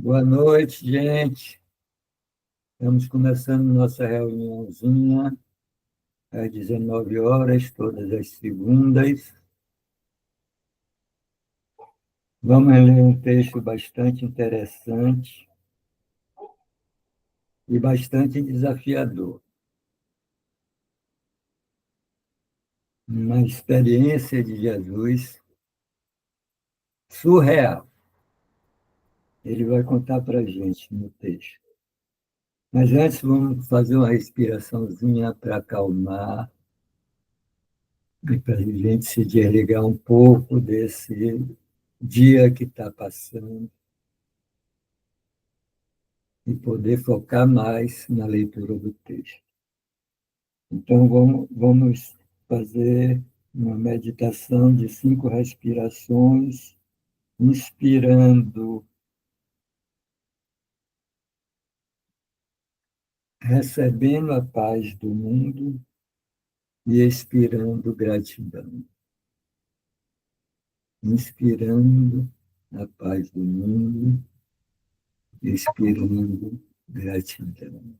Boa noite, gente. Estamos começando nossa reuniãozinha às 19 horas, todas as segundas. Vamos ler um texto bastante interessante e bastante desafiador. Uma experiência de Jesus surreal. Ele vai contar para a gente no texto. Mas antes, vamos fazer uma respiraçãozinha para acalmar e para a gente se desligar um pouco desse dia que está passando e poder focar mais na leitura do texto. Então, vamos fazer uma meditação de 5 respirações, inspirando, recebendo a paz do mundo e expirando gratidão. Inspirando a paz do mundo, expirando gratidão.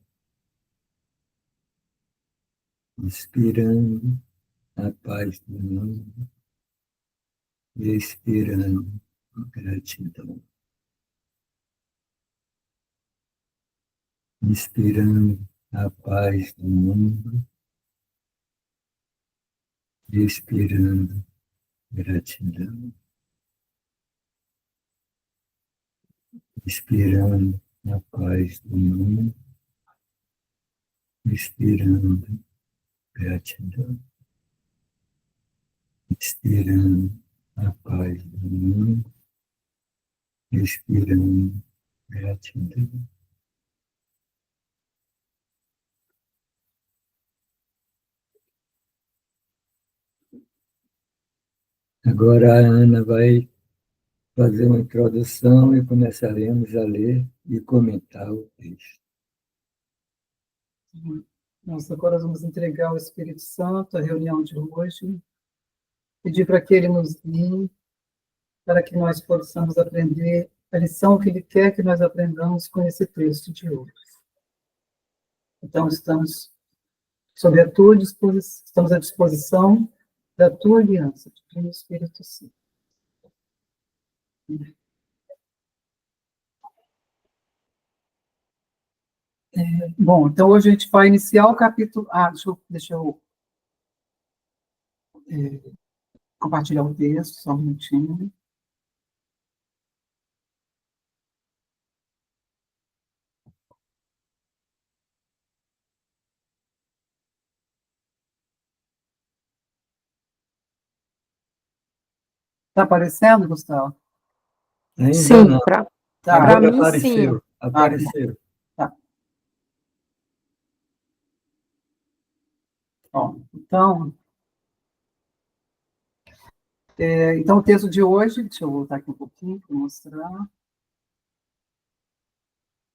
Inspirando a paz do mundo e expirando gratidão. Inspirando a paz do mundo e expirando gratidão. Inspirando a paz do mundo, expirando gratidão. Inspirando a paz do mundo, expirando gratidão. Agora a Ana vai fazer uma introdução e começaremos a ler e comentar o texto. Nós agora vamos entregar ao Espírito Santo a reunião de hoje, pedir para que ele nos guie, para que nós possamos aprender a lição que ele quer que nós aprendamos com esse texto de hoje. Então, estamos à disposição da tua aliança, Divino Espírito Santo. Bom, então hoje a gente vai iniciar o capítulo... deixa eu compartilhar o texto, só um minutinho. Está aparecendo, Gustavo? Ainda Sim, não. para Agora mim, apareceu. sim. Apareceu. Tá. Bom, então, o texto de hoje, deixa eu voltar aqui um pouquinho para mostrar.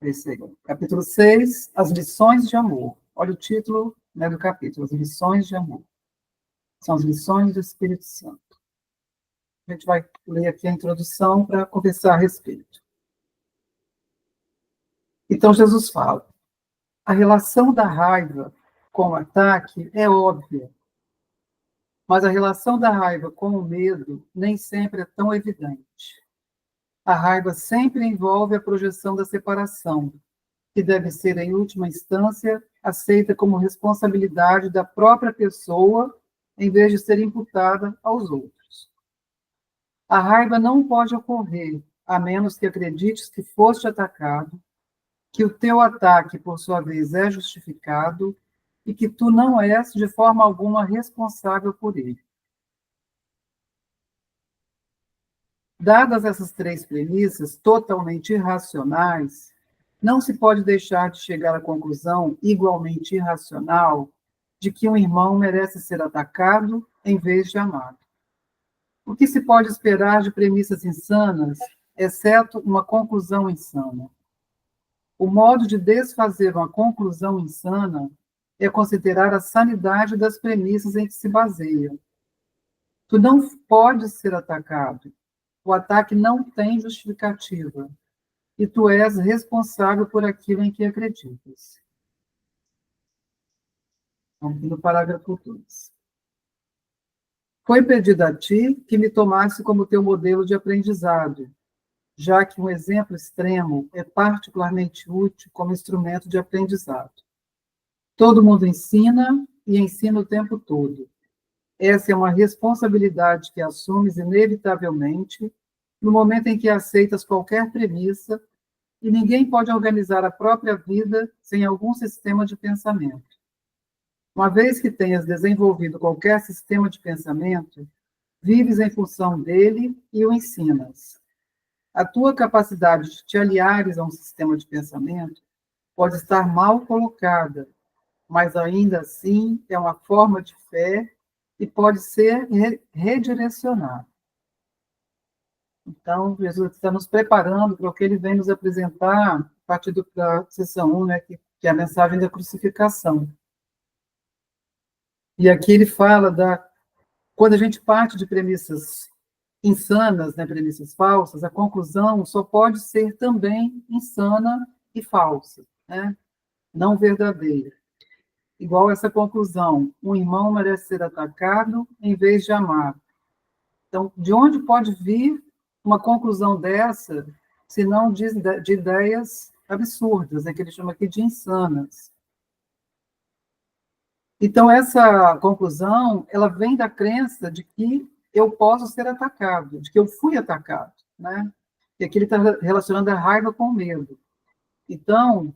Esse aí, capítulo 6, As Lições de Amor. Olha o título, né, do capítulo, As Lições de Amor. São as lições do Espírito Santo. A gente vai ler aqui a introdução para conversar a respeito. Então, Jesus fala: a relação da raiva com o ataque é óbvia, mas a relação da raiva com o medo nem sempre é tão evidente. A raiva sempre envolve a projeção da separação, que deve ser, em última instância, aceita como responsabilidade da própria pessoa, em vez de ser imputada aos outros. A raiva não pode ocorrer, a menos que acredites que foste atacado, que o teu ataque, por sua vez, é justificado e que tu não és, de forma alguma, responsável por ele. Dadas essas 3 premissas totalmente irracionais, não se pode deixar de chegar à conclusão, igualmente irracional, de que um irmão merece ser atacado em vez de amado. O que se pode esperar de premissas insanas, exceto uma conclusão insana? O modo de desfazer uma conclusão insana é considerar a sanidade das premissas em que se baseia. Tu não podes ser atacado. O ataque não tem justificativa. e tu és responsável por aquilo em que acreditas. Vamos no parágrafo 2. Foi pedido a ti que me tomasse como teu modelo de aprendizado, já que um exemplo extremo é particularmente útil como instrumento de aprendizado. Todo mundo ensina e ensina o tempo todo. Essa é uma responsabilidade que assumes inevitavelmente no momento em que aceitas qualquer premissa, e ninguém pode organizar a própria vida sem algum sistema de pensamento. Uma vez que tenhas desenvolvido qualquer sistema de pensamento, vives em função dele e o ensinas. A tua capacidade de te aliares a um sistema de pensamento pode estar mal colocada, mas ainda assim é uma forma de fé e pode ser redirecionada. Então, Jesus está nos preparando para o que ele vem nos apresentar a partir da sessão 1, né, que é a mensagem da crucificação. E aqui ele fala quando a gente parte de premissas insanas, né, premissas falsas, a conclusão só pode ser também insana e falsa, né, não verdadeira. Igual essa conclusão, um irmão merece ser atacado em vez de amado. Então, de onde pode vir uma conclusão dessa, se não de ideias absurdas, né, que ele chama aqui de insanas? Então, essa conclusão, ela vem da crença de que eu posso ser atacado, de que eu fui atacado, né? E aqui ele está relacionando a raiva com o medo. Então,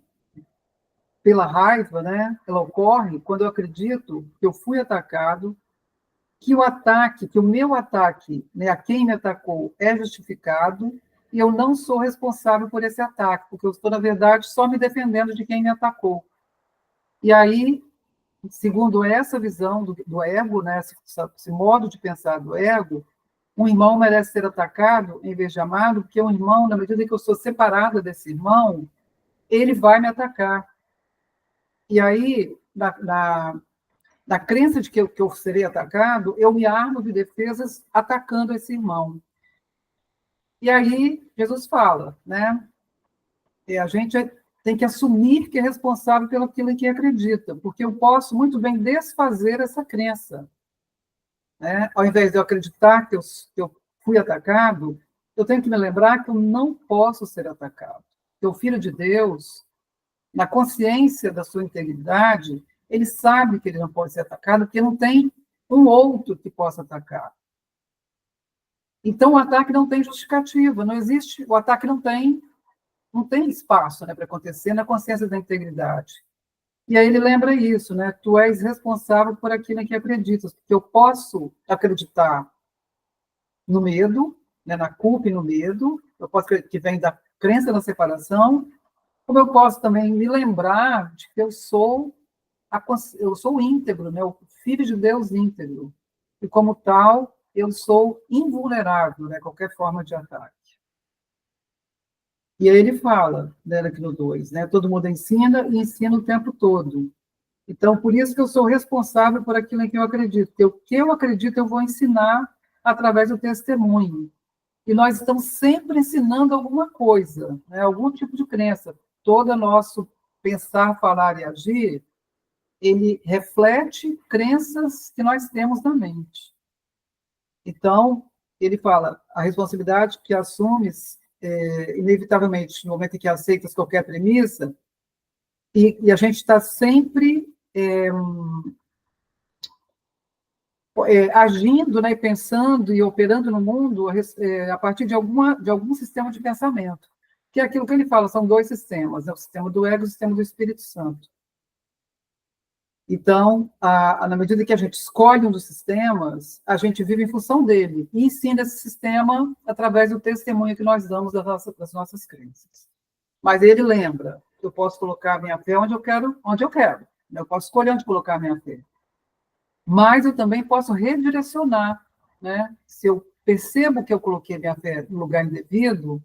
pela raiva, né, ela ocorre quando eu acredito que eu fui atacado, que o ataque, que o meu ataque, né, a quem me atacou é justificado, e eu não sou responsável por esse ataque, porque eu estou, na verdade, só me defendendo de quem me atacou. E aí, segundo essa visão do ego, né, esse modo de pensar do ego, um irmão merece ser atacado em vez de amado, porque um irmão, na medida que eu sou separada desse irmão, ele vai me atacar. E aí, na crença de que eu serei atacado, eu me armo de defesas atacando esse irmão. E aí, Jesus fala, né? A gente tem que assumir que é responsável pelo aquilo em que acredita, porque eu posso muito bem desfazer essa crença. Né? Ao invés de eu acreditar que eu fui atacado, eu tenho que me lembrar que eu não posso ser atacado. Que o Filho de Deus, na consciência da sua integridade, ele sabe que ele não pode ser atacado, porque não tem um outro que possa atacar. Então, o ataque não tem justificativa, não existe, o ataque não tem espaço, né, para acontecer na consciência da integridade. E aí ele lembra isso, né? Tu és responsável por aquilo em que acreditas, porque eu posso acreditar no medo, né, na culpa e no medo, eu posso acreditar que vem da crença na separação, como eu posso também me lembrar de que eu sou íntegro, né, o Filho de Deus íntegro, e como tal, eu sou invulnerável, né, a qualquer forma de ataque. E aí ele fala, né, aqui no 2, né, todo mundo ensina e ensina o tempo todo. Então, por isso que eu sou responsável por aquilo em que eu acredito. Porque o que eu acredito, eu vou ensinar através do testemunho. E nós estamos sempre ensinando alguma coisa, né, algum tipo de crença. Todo nosso pensar, falar e agir, ele reflete crenças que nós temos na mente. Então, ele fala, a responsabilidade que assumes, inevitavelmente, no momento em que aceitas qualquer premissa, e a gente está sempre agindo, né, pensando e operando no mundo a partir de algum sistema de pensamento. Que é aquilo que ele fala, são dois sistemas, né, o sistema do ego e o sistema do Espírito Santo. Então, na medida que a gente escolhe um dos sistemas, a gente vive em função dele e ensina esse sistema através do testemunho que nós damos das nossas crenças. Mas ele lembra que eu posso colocar a minha fé onde eu quero. Eu posso escolher onde colocar a minha fé. Mas eu também posso redirecionar, né? Se eu percebo que eu coloquei a minha fé no lugar indevido,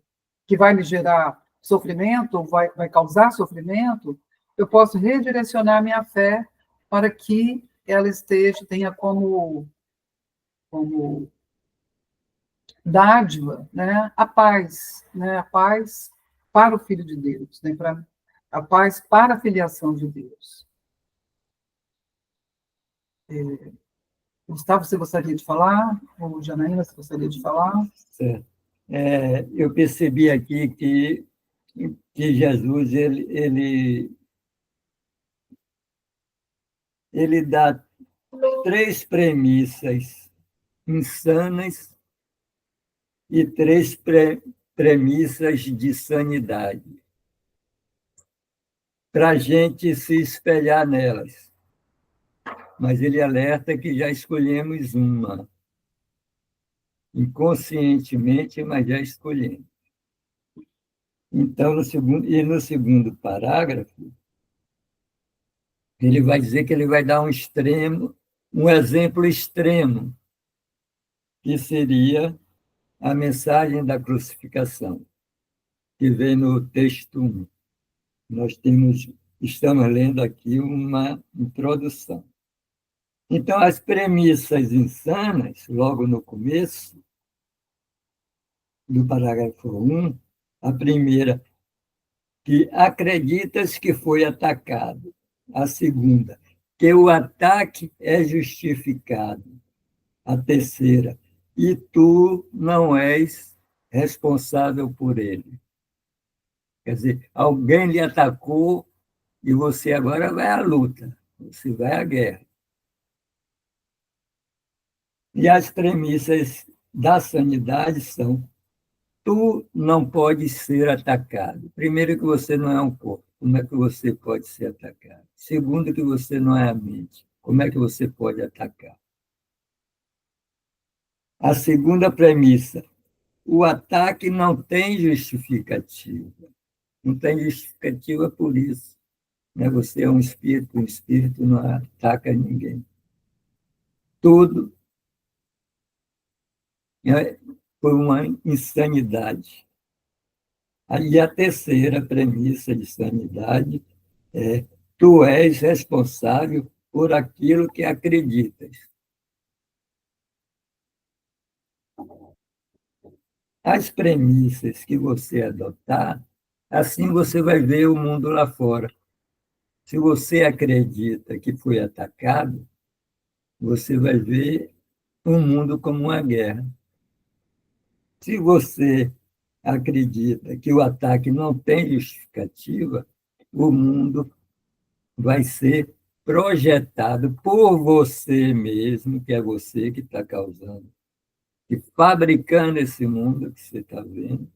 que vai me gerar sofrimento, ou vai causar sofrimento, eu posso redirecionar a minha fé para que ela tenha como dádiva, né, a paz para o Filho de Deus, né? A paz para a filiação de Deus. Gustavo, você gostaria de falar? Ou Janaína, você gostaria de falar? Certo. Eu percebi aqui que Jesus ele dá três premissas insanas e três premissas de sanidade, para a gente se espelhar nelas. Mas ele alerta que já escolhemos uma, inconscientemente, mas já escolhemos. Então, no segundo parágrafo, ele vai dizer que ele vai dar um exemplo extremo, que seria a mensagem da crucificação, que vem no texto 1. Estamos lendo aqui uma introdução. Então, as premissas insanas, logo no começo do parágrafo 1, a primeira, que acreditas que foi atacado. A segunda, que o ataque é justificado. A terceira, e tu não és responsável por ele. Quer dizer, alguém lhe atacou e você agora vai à luta, você vai à guerra. E as premissas da sanidade são: tu não pode ser atacado. Primeiro, que você não é um corpo. Como é que você pode ser atacado? Segundo, que você não é a mente. Como é que você pode atacar? A segunda premissa: o ataque não tem justificativa. Não tem justificativa por isso. Né? Você é um espírito não ataca ninguém. Tudo é por uma insanidade. Aí a terceira premissa de sanidade é: tu és responsável por aquilo que acreditas. As premissas que você adotar, assim você vai ver o mundo lá fora. Se você acredita que foi atacado, você vai ver o mundo como uma guerra. Se você acredita que o ataque não tem justificativa, o mundo vai ser projetado por você mesmo, que é você que está causando, e fabricando esse mundo que você está vendo,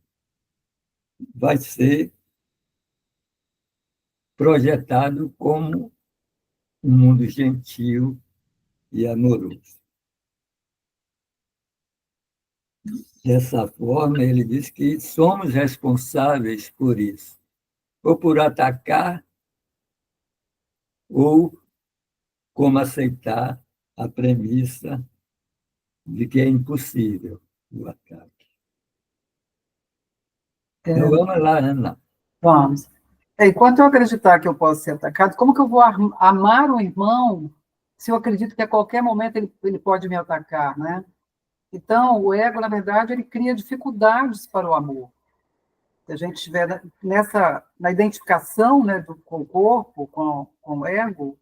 vai ser projetado como um mundo gentil e amoroso. Dessa forma, ele diz que somos responsáveis por isso, ou por atacar, ou como aceitar a premissa de que é impossível o ataque. Então, vamos lá, Ana. Vamos. Enquanto eu acreditar que eu posso ser atacado, como que eu vou amar o irmão se eu acredito que a qualquer momento ele pode me atacar, né? Então, o ego, na verdade, ele cria dificuldades para o amor. Se a gente estiver na identificação, né, com o corpo, com o ego,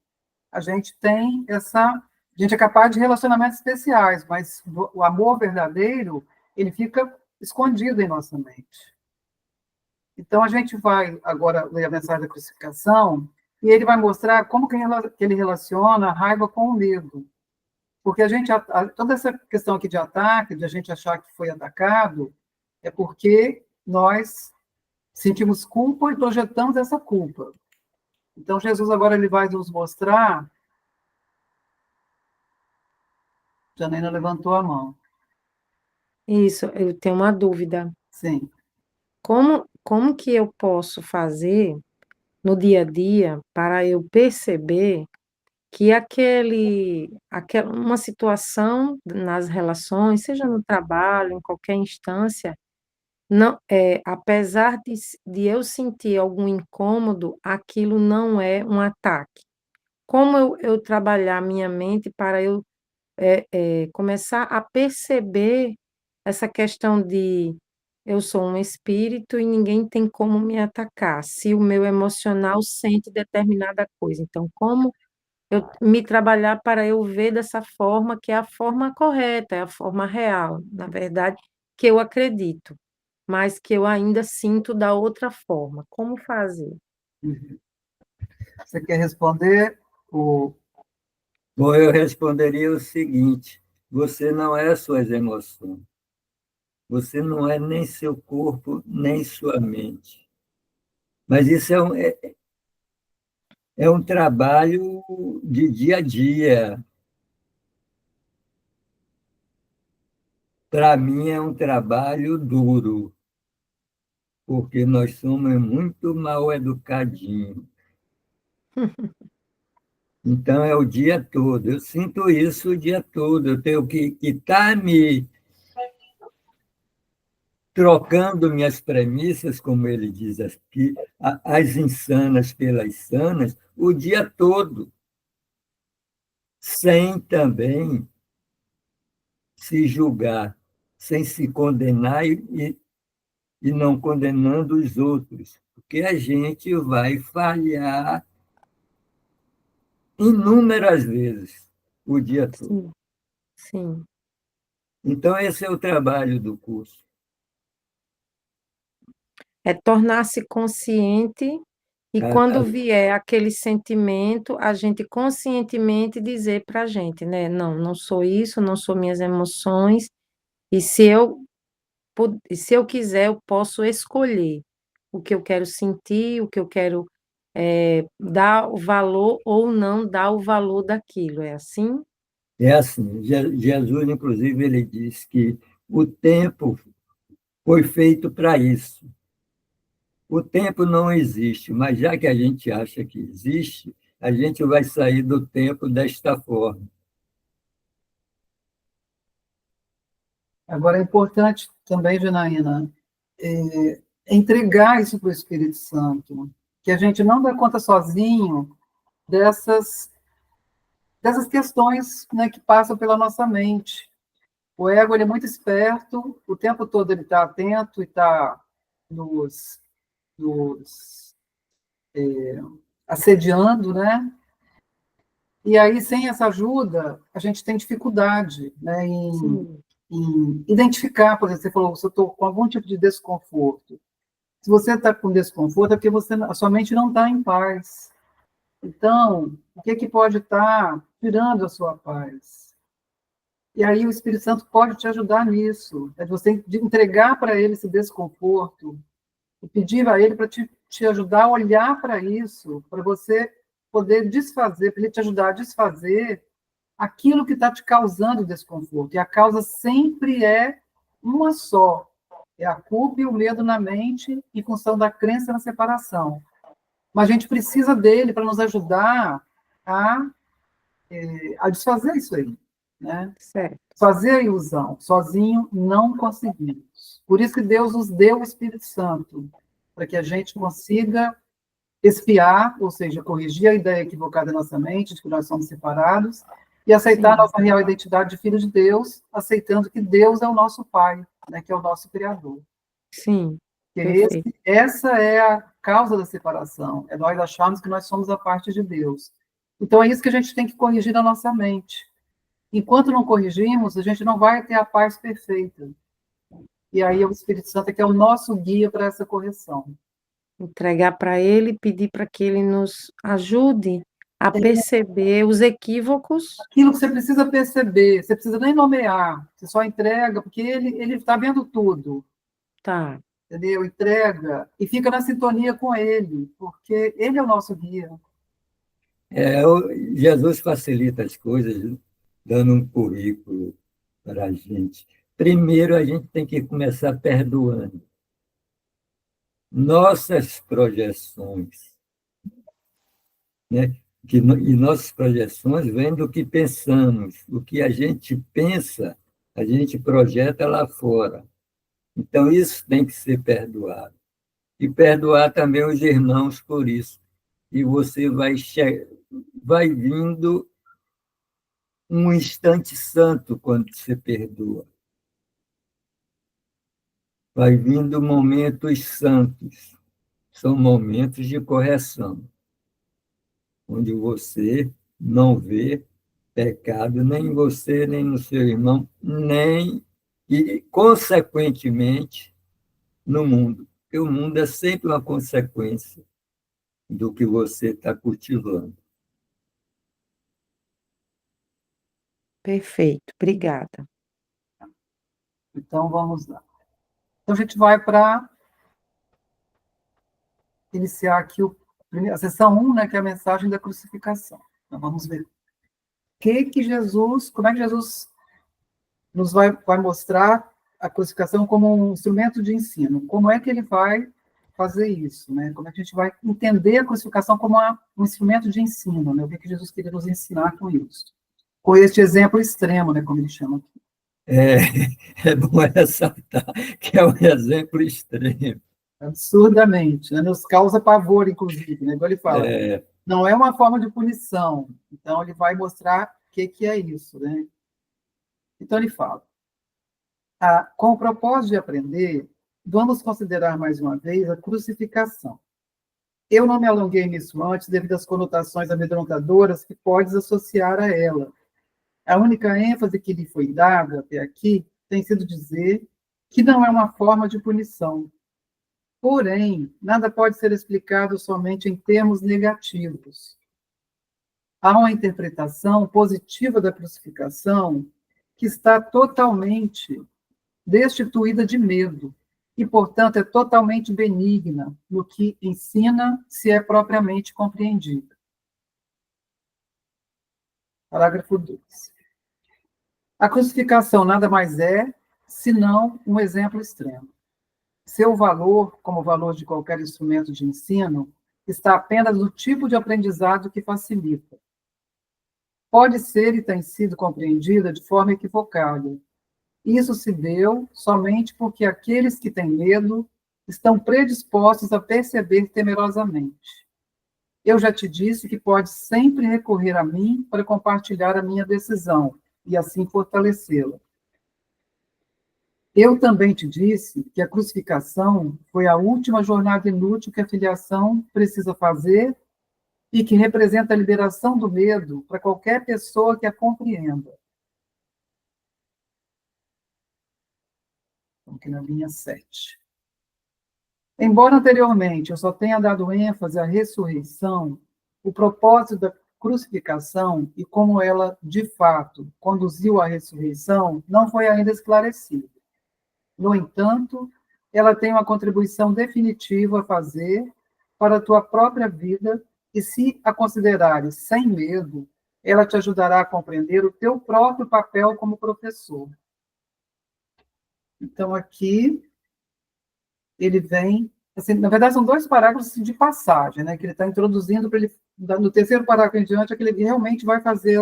a gente tem a gente é capaz de relacionamentos especiais, mas o amor verdadeiro, ele fica escondido em nossa mente. Então, a gente vai agora ler a mensagem da crucificação, e ele vai mostrar como que ele relaciona a raiva com o medo. Porque toda essa questão aqui de ataque, de a gente achar que foi atacado, é porque nós sentimos culpa e projetamos essa culpa. Então, Jesus agora ele vai nos mostrar. Janaína levantou a mão. Isso, eu tenho uma dúvida. Sim. Como que eu posso fazer no dia a dia para eu perceber que uma situação nas relações, seja no trabalho, em qualquer instância, não, apesar de eu sentir algum incômodo, aquilo não é um ataque. Como eu trabalhar minha mente para eu começar a perceber essa questão de eu sou um espírito e ninguém tem como me atacar, se o meu emocional sente determinada coisa. Então, como eu me trabalhar para eu ver dessa forma, que é a forma correta, é a forma real, na verdade, que eu acredito, mas que eu ainda sinto da outra forma. Como fazer? Você quer responder? O... Bom, eu responderia o seguinte: você não é suas emoções, você não é nem seu corpo, nem sua mente. Mas isso é um trabalho de dia a dia. Para mim, é um trabalho duro, porque nós somos muito mal educadinhos. Então, é o dia todo. Eu sinto isso o dia todo. Eu tenho que estar me trocando minhas premissas, como ele diz aqui, as insanas pelas sanas, o dia todo, sem também se julgar, sem se condenar e não condenando os outros, porque a gente vai falhar inúmeras vezes o dia todo. Sim, sim. Então, esse é o trabalho do curso. É tornar-se consciente e quando Cada vier aquele sentimento, a gente conscientemente dizer para a gente, né? Não, não sou isso, não sou minhas emoções, e se eu quiser, eu posso escolher o que eu quero sentir, o que eu quero dar o valor ou não dar o valor daquilo. É assim? É assim, Jesus, inclusive, ele diz que o tempo foi feito para isso. O tempo não existe, mas já que a gente acha que existe, a gente vai sair do tempo desta forma. Agora, é importante também, Janaína, entregar isso para o Espírito Santo, que a gente não dá conta sozinho dessas, dessas questões, né, que passam pela nossa mente. O ego ele é muito esperto, o tempo todo ele está atento e está nos assediando, né? E aí, sem essa ajuda, a gente tem dificuldade, né, Sim, em identificar, por exemplo, você falou, se eu estou com algum tipo de desconforto. Se você está com desconforto, é porque a sua mente não está em paz. Então, o que, que pode estar tirando a sua paz? E aí o Espírito Santo pode te ajudar nisso. É de você entregar para ele esse desconforto e pedir a ele para te ajudar a olhar para isso, para você poder desfazer, para ele te ajudar a desfazer aquilo que está te causando desconforto. E a causa sempre é uma só. É a culpa e o medo na mente em função da crença na separação. Mas a gente precisa dele para nos ajudar a, a desfazer isso aí, né? certo. Fazer a ilusão. Sozinho não conseguimos. Por isso que Deus nos deu o Espírito Santo, para que a gente consiga espiar, ou seja, corrigir a ideia equivocada da nossa mente, de que nós somos separados, e aceitar a Sim, nossa real identidade de filho de Deus, aceitando que Deus é o nosso Pai, né, que é o nosso Criador. sim, perfeito. Essa é a causa da separação, é nós acharmos que nós somos a parte de Deus. Então é isso que a gente tem que corrigir na nossa mente. Enquanto não corrigimos, a gente não vai ter a paz perfeita. E aí o Espírito Santo é que é o nosso guia para essa correção. Entregar para ele, pedir para que ele nos ajude a perceber os equívocos. Aquilo que você precisa perceber, você precisa nem nomear, você só entrega, porque ele está vendo tudo, Tá, entendeu? Entrega e fica na sintonia com ele, porque ele é o nosso guia. Jesus facilita as coisas, dando um currículo para a gente. Primeiro, a gente tem que começar perdoando nossas projeções, né? E nossas projeções vêm do que pensamos. O que a gente pensa, a gente projeta lá fora. Então, isso tem que ser perdoado. E perdoar também os irmãos por isso. E você vai vindo um instante santo quando você perdoa. vai vindo momentos santos, são momentos de correção, onde você não vê pecado nem em você, nem no seu irmão, nem, e, consequentemente, no mundo. Porque o mundo é sempre uma consequência do que você está cultivando. Perfeito, obrigada. Então, vamos lá. Então, a gente vai para iniciar aqui a sessão 1, né, que é a mensagem da crucificação. Então, vamos ver como é que Jesus nos vai mostrar a crucificação como um instrumento de ensino. Como é que ele vai fazer isso, né? Como é que a gente vai entender a crucificação como um instrumento de ensino, né? O que Jesus queria nos ensinar com isso? Com este exemplo extremo, né, como ele chama aqui. É, é bom ressaltar que é um exemplo extremo. Absurdamente, né? Nos causa pavor, inclusive, né? Igual ele fala, É, não é uma forma de punição. Então, ele vai mostrar o que é isso, né? Então, ele fala, com o propósito de aprender, vamos considerar mais uma vez a crucificação. Eu não me alonguei nisso antes, devido às conotações amedrontadoras que podes associar a ela. A única ênfase que lhe foi dada até aqui tem sido dizer que não é uma forma de punição. Porém, nada pode ser explicado somente em termos negativos. Há uma interpretação positiva da crucificação que está totalmente destituída de medo e, portanto, é totalmente benigna no que ensina, se é propriamente compreendida. Parágrafo 2. A crucificação nada mais é senão um exemplo extremo. Seu valor, como o valor de qualquer instrumento de ensino, está apenas no tipo de aprendizado que facilita. Pode ser e tem sido compreendida de forma equivocada. Isso se deu somente porque aqueles que têm medo estão predispostos a perceber temerosamente. Eu já te disse que pode sempre recorrer a mim para compartilhar a minha decisão e assim fortalecê-la. Eu também te disse que a crucificação foi a última jornada inútil que a filiação precisa fazer e que representa a liberação do medo para qualquer pessoa que a compreenda. Estamos aqui na linha 7. Embora anteriormente eu só tenha dado ênfase à ressurreição, o propósito da crucificação e como ela, de fato, conduziu à ressurreição não foi ainda esclarecido. No entanto, ela tem uma contribuição definitiva a fazer para a tua própria vida e, se a considerares sem medo, ela te ajudará a compreender o teu próprio papel como professor. Então, aqui, ele vem... Assim, na verdade, são 2 parágrafos de passagem, né, que ele está introduzindo para ele... No terceiro parágrafo em diante, é que ele realmente vai fazer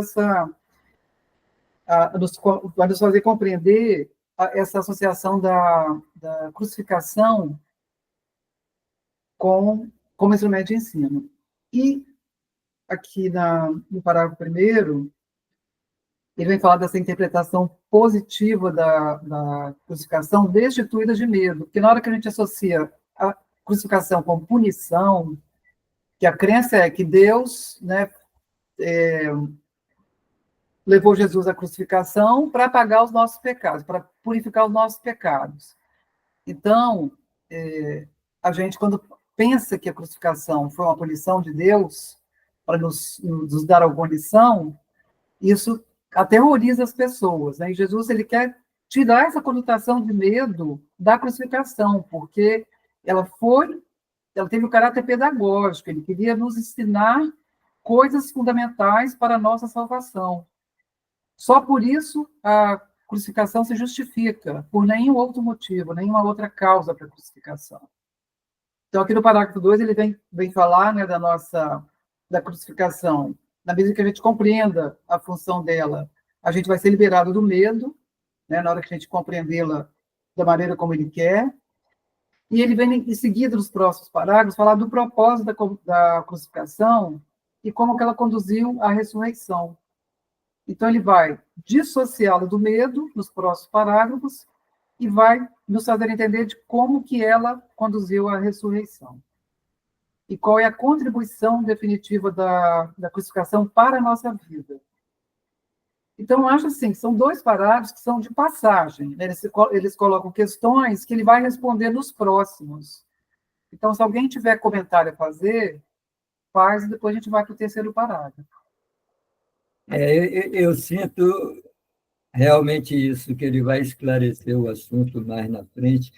vai nos fazer compreender essa associação da crucificação como instrumento de ensino. E aqui no parágrafo primeiro, ele vem falar dessa interpretação positiva da crucificação destituída de medo, porque na hora que a gente associa a crucificação com punição, que a crença é que Deus, né, levou Jesus à crucificação para pagar os nossos pecados, para purificar os nossos pecados. Então, a gente, quando pensa que a crucificação foi uma punição de Deus para nos dar alguma lição, isso aterroriza as pessoas, né? E Jesus, ele quer tirar essa conotação de medo da crucificação, porque ela teve um caráter pedagógico, ele queria nos ensinar coisas fundamentais para a nossa salvação. Só por isso a crucificação se justifica, por nenhum outro motivo, nenhuma outra causa para a crucificação. Então, aqui no parágrafo 2, ele vem falar, né, da crucificação. Na medida que a gente compreenda a função dela, a gente vai ser liberado do medo, né, na hora que a gente compreendê-la da maneira como ele quer. E ele vem, em seguida, nos próximos parágrafos, falar do propósito da crucificação e como que ela conduziu à ressurreição. Então, ele vai dissociá-la do medo, nos próximos parágrafos, e vai nos fazer entender de como que ela conduziu à ressurreição. E qual é a contribuição definitiva da crucificação para a nossa vida. Então, eu acho assim, são 2 parágrafos que são de passagem, né? Eles colocam questões que ele vai responder nos próximos. Então, se alguém tiver comentário a fazer, faz, e depois a gente vai para o 3º parágrafo. Eu sinto realmente isso, que ele vai esclarecer o assunto mais na frente,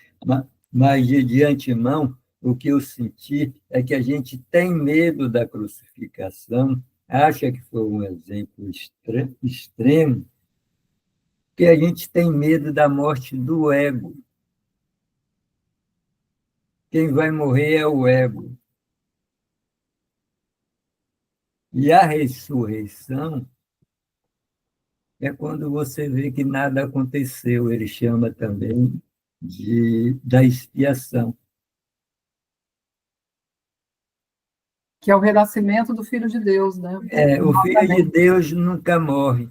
mas de antemão, o que eu senti é que a gente tem medo da crucificação, acha que foi um exemplo extremo, que a gente tem medo da morte do ego. Quem vai morrer é o ego. E a ressurreição é quando você vê que nada aconteceu. Ele chama também da expiação. Que é o renascimento do Filho de Deus, né? O Filho de Deus nunca morre.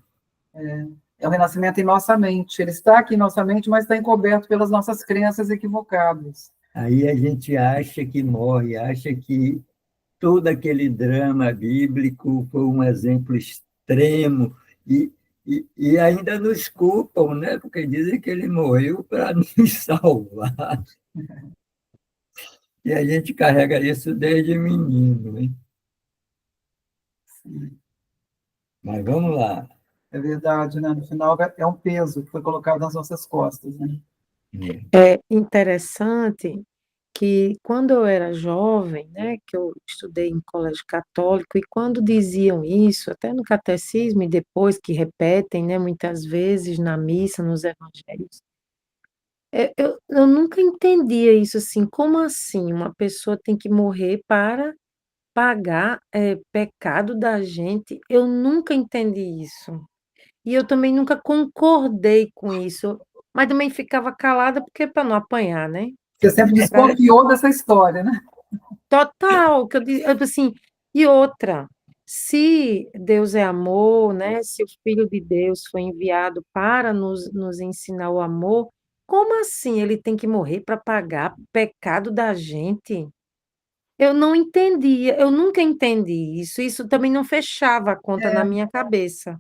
É o renascimento em nossa mente. Ele está aqui em nossa mente, mas está encoberto pelas nossas crenças equivocadas. Aí a gente acha que morre, acha que todo aquele drama bíblico foi um exemplo extremo e ainda nos culpam, né? Porque dizem que ele morreu para nos salvar. E a gente carrega isso desde menino, hein? Sim. Mas vamos lá. É verdade, né? No final é um peso que foi colocado nas nossas costas, né? É interessante que quando eu era jovem, né, que eu estudei em colégio católico, e quando diziam isso, até no catecismo e depois que repetem, né, muitas vezes na missa, nos evangelhos, eu nunca entendia isso assim, como assim uma pessoa tem que morrer para pagar pecado da gente? Eu nunca entendi isso. E eu também nunca concordei com isso, mas também ficava calada porque para não apanhar, né? Você sempre Pra- desconfiou dessa história, né? Total, que assim, e outra, se Deus é amor, né? Se o Filho de Deus foi enviado para nos ensinar o amor, como assim ele tem que morrer para pagar pecado da gente? Eu não entendia, eu nunca entendi isso. Isso também não fechava a conta na minha cabeça.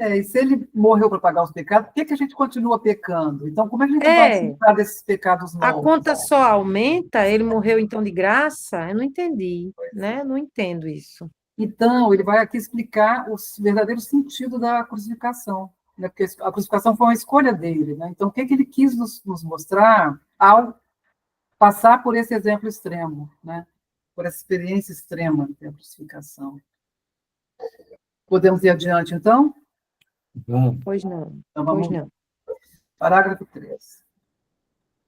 E se ele morreu para pagar os pecados, por que a gente continua pecando? Então, como é que a gente vai se É, livrar desses pecados a novos? conta só aumenta, ele morreu então de graça? Eu não entendi, né? Não entendo isso. Então, ele vai aqui explicar o verdadeiro sentido da crucificação, né? Porque a crucificação foi uma escolha dele, né? Então, o que ele quis nos mostrar ao passar por esse exemplo extremo, né? Por essa experiência extrema que é a crucificação. Podemos ir adiante, então? Vamos. Pois não, Então, pois vamos lá. não. Parágrafo 3.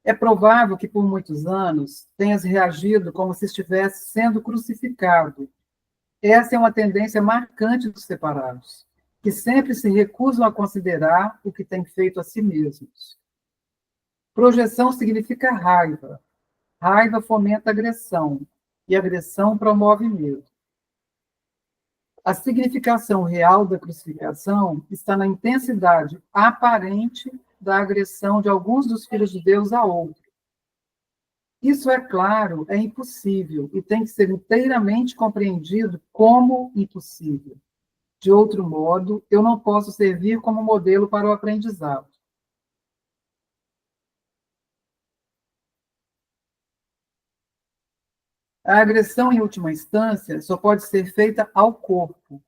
É provável que, por muitos anos, tenhas reagido como se estivesse sendo crucificado. Essa é uma tendência marcante dos separados, que sempre se recusam a considerar o que têm feito a si mesmos. Projeção significa raiva. Raiva fomenta agressão, e agressão promove medo. A significação real da crucificação está na intensidade aparente da agressão de alguns dos filhos de Deus a outros. Isso, é claro, é impossível e tem que ser inteiramente compreendido como impossível. De outro modo, eu não posso servir como modelo para o aprendizado. A agressão, em última instância, só pode ser feita ao corpo.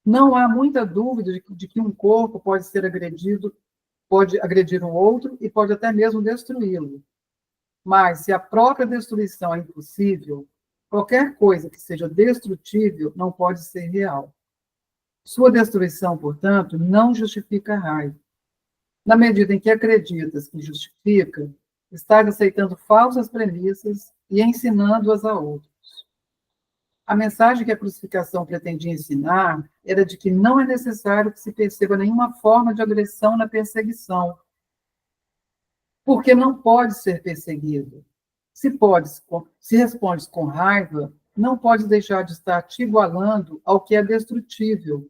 Não há muita dúvida de que um corpo pode ser agredido, pode agredir um outro e pode até mesmo destruí-lo. Mas, se a própria destruição é impossível, qualquer coisa que seja destrutível não pode ser real. Sua destruição, portanto, não justifica a raiva. Na medida em que acreditas que justifica, estás aceitando falsas premissas e ensinando-as a outros. A mensagem que a crucificação pretendia ensinar era de que não é necessário que se perceba nenhuma forma de agressão na perseguição, porque não pode ser perseguido. Se respondes com raiva, não podes deixar de estar te igualando ao que é destrutível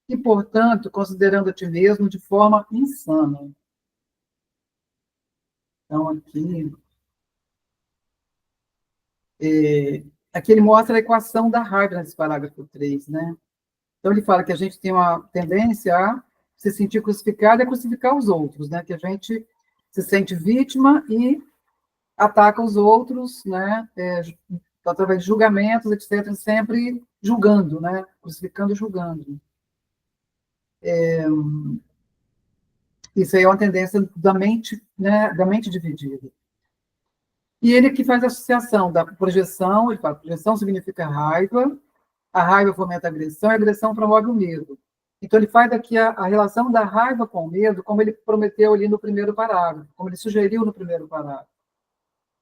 e, portanto, considerando a ti mesmo de forma insana. Então, aqui ele mostra a equação da raiva nesse parágrafo 3, né? Então, ele fala que a gente tem uma tendência a se sentir crucificado e a crucificar os outros, né? Que a gente se sente vítima e ataca os outros, né? Através de julgamentos, etc., sempre julgando, né? Crucificando e julgando. Isso aí é uma tendência da mente, né? Da mente dividida. E ele que faz a associação da projeção, ele fala, projeção significa raiva, a raiva fomenta a agressão, e a agressão promove o medo. Então, ele faz aqui a relação da raiva com o medo, como ele prometeu ali no primeiro parágrafo, como ele sugeriu no primeiro parágrafo.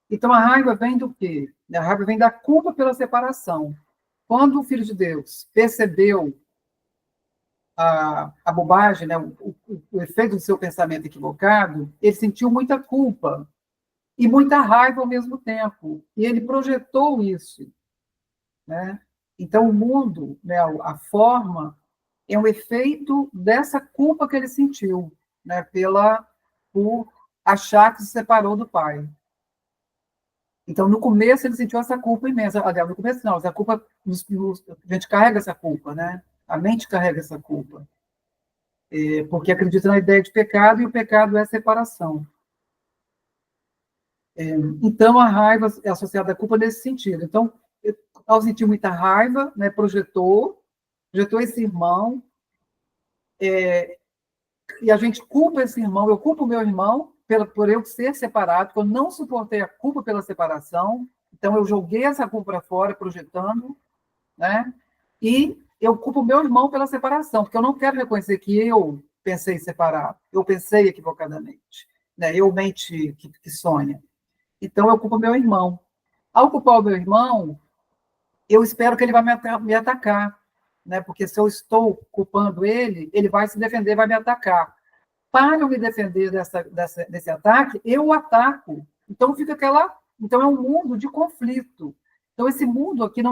Então, a raiva vem do quê? A raiva vem da culpa pela separação. Quando o Filho de Deus percebeu a bobagem, né, o efeito do seu pensamento equivocado, ele sentiu muita culpa e muita raiva ao mesmo tempo. E ele projetou isso, né? Então, o mundo, né, a forma, é um efeito dessa culpa que ele sentiu, né, por achar que se separou do pai. Então, no começo, ele sentiu essa culpa imensa. Aliás, no começo, não, essa culpa, a gente carrega essa culpa, né? A mente carrega essa culpa. Porque acredita na ideia de pecado, e o pecado é separação. Então, a raiva é associada à culpa nesse sentido. Então, ao sentir muita raiva, né, projetou esse irmão, e a gente culpa esse irmão, eu culpo o meu irmão por eu ser separado, porque eu não suportei a culpa pela separação, então eu joguei essa culpa para fora, projetando, né? E eu culpo o meu irmão pela separação, porque eu não quero reconhecer que eu pensei separado, eu pensei equivocadamente, né? Eu mente que sonha. Então eu culpo o meu irmão. Ao culpar o meu irmão, eu espero que ele vai me atacar, né? Porque se eu estou culpando ele, ele vai se defender, vai me atacar. Para eu me defender desse ataque, eu o ataco. Então fica então é um mundo de conflito. Então esse mundo aqui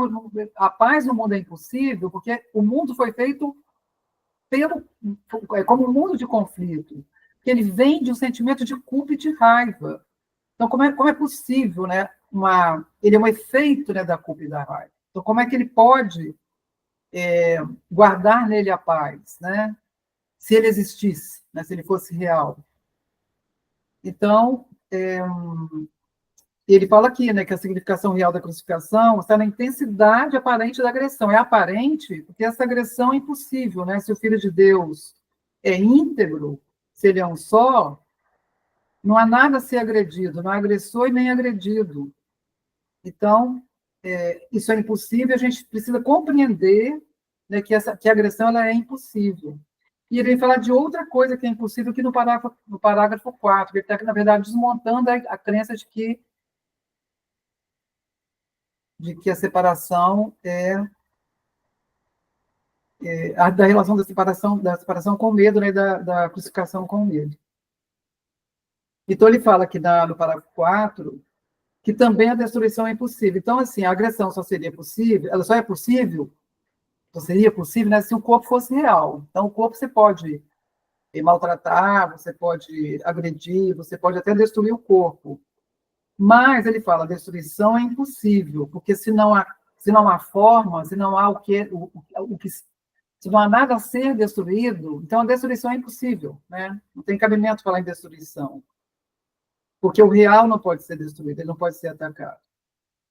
a paz no mundo é impossível, porque o mundo foi feito como um mundo de conflito, que ele vem de um sentimento de culpa e de raiva. Então como é possível, né? Ele é um efeito, né, da culpa e da raiva. Então como é que ele pode guardar nele a paz, né? Se ele existisse, né, se ele fosse real. Então, ele fala aqui, né, que a significação real da crucificação está na intensidade aparente da agressão. É aparente porque essa agressão é impossível, né? Se o Filho de Deus é íntegro, se ele é um só, não há nada a ser agredido, não há agressor e nem agredido. Então, isso é impossível, a gente precisa compreender, né, que a agressão ela é impossível. E ele vem falar de outra coisa que é impossível aqui no parágrafo 4, que ele está, na verdade, desmontando a crença de que a separação da relação da separação com o medo, né, da crucificação com o medo. Então, ele fala aqui no parágrafo 4 que também a destruição é impossível. Então, assim, a agressão só seria possível, ela só é possível, só seria possível, né, se o corpo fosse real. Então, o corpo você pode maltratar, você pode agredir, você pode até destruir o corpo. Mas, ele fala, a destruição é impossível, porque se não há forma, se não há se não há nada a ser destruído, então a destruição é impossível, né? Não tem cabimento falar em destruição. Porque o real não pode ser destruído, ele não pode ser atacado.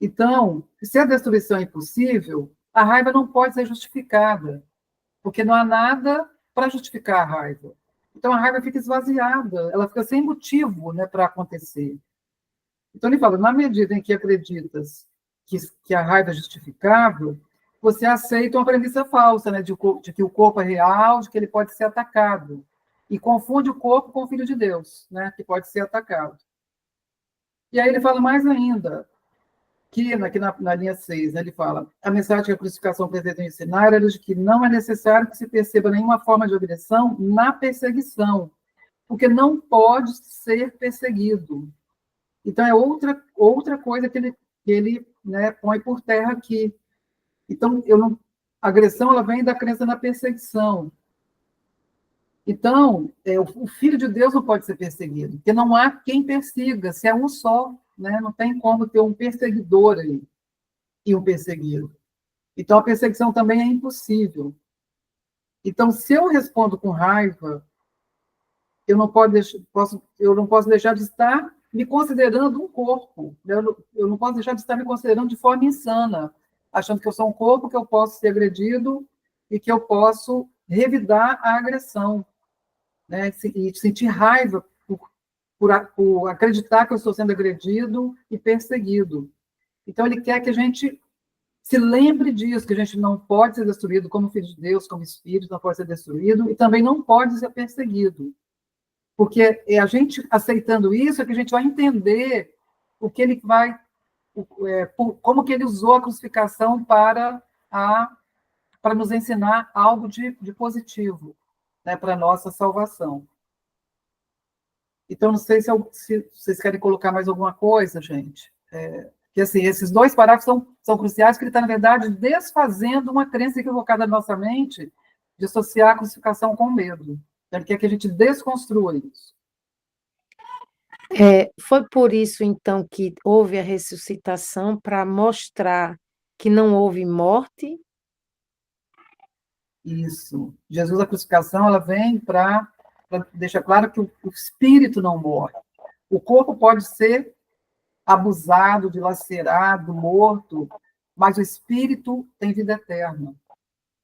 Então, se a destruição é impossível, a raiva não pode ser justificada, porque não há nada para justificar a raiva. Então, a raiva fica esvaziada, ela fica sem motivo, né, para acontecer. Então, ele fala, na medida em que acreditas que a raiva é justificável, você aceita uma premissa falsa, né, de que o corpo é real, de que ele pode ser atacado. E confunde o corpo com o Filho de Deus, né, que pode ser atacado. E aí ele fala mais ainda, que aqui na linha 6, né, ele fala, a mensagem que a crucificação pretende ensinar era de que não é necessário que se perceba nenhuma forma de agressão na perseguição, porque não pode ser perseguido. Então, é outra coisa que ele né, põe por terra aqui. Então, a agressão ela vem da crença na perseguição. Então, o Filho de Deus não pode ser perseguido, porque não há quem persiga, se é um só, né? Não tem como ter um perseguidor aí e um perseguido. Então, a perseguição também é impossível. Então, se eu respondo com raiva, eu não posso deixar de estar me considerando um corpo. Eu não posso deixar de estar me considerando de forma insana, achando que eu sou um corpo, que eu posso ser agredido e que eu posso revidar a agressão, né? E sentir raiva por acreditar que eu estou sendo agredido e perseguido. Então, ele quer que a gente se lembre disso, que a gente não pode ser destruído como filho de Deus, como espírito, não pode ser destruído, e também não pode ser perseguido. Porque é a gente aceitando isso é que a gente vai entender o que ele vai, como que ele usou a crucificação para nos ensinar algo de positivo, né, para a nossa salvação. Então, não sei se vocês querem colocar mais alguma coisa, gente. Que assim, esses dois parágrafos são cruciais, porque ele está, na verdade, desfazendo uma crença equivocada na nossa mente de associar a crucificação com medo. Ele quer que a gente desconstrua isso. Foi por isso, então, que houve a ressuscitação para mostrar que não houve morte. Isso. Jesus, a crucificação, ela vem para deixar claro que o espírito não morre. O corpo pode ser abusado, dilacerado, morto, mas o espírito tem vida eterna.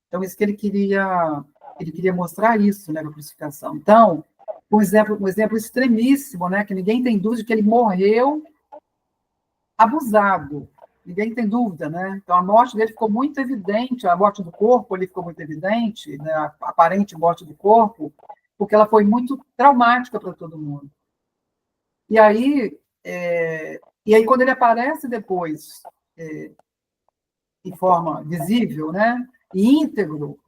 Então, isso que ele queria mostrar isso, né, na crucificação. Então, um exemplo extremíssimo, né, que ninguém tem dúvida de que ele morreu abusado. Ninguém tem dúvida, né? Então, a morte dele ficou muito evidente, a morte do corpo ali ficou muito evidente, né? A aparente morte do corpo, porque ela foi muito traumática para todo mundo. E aí, quando ele aparece depois, em forma visível, né? E íntegro,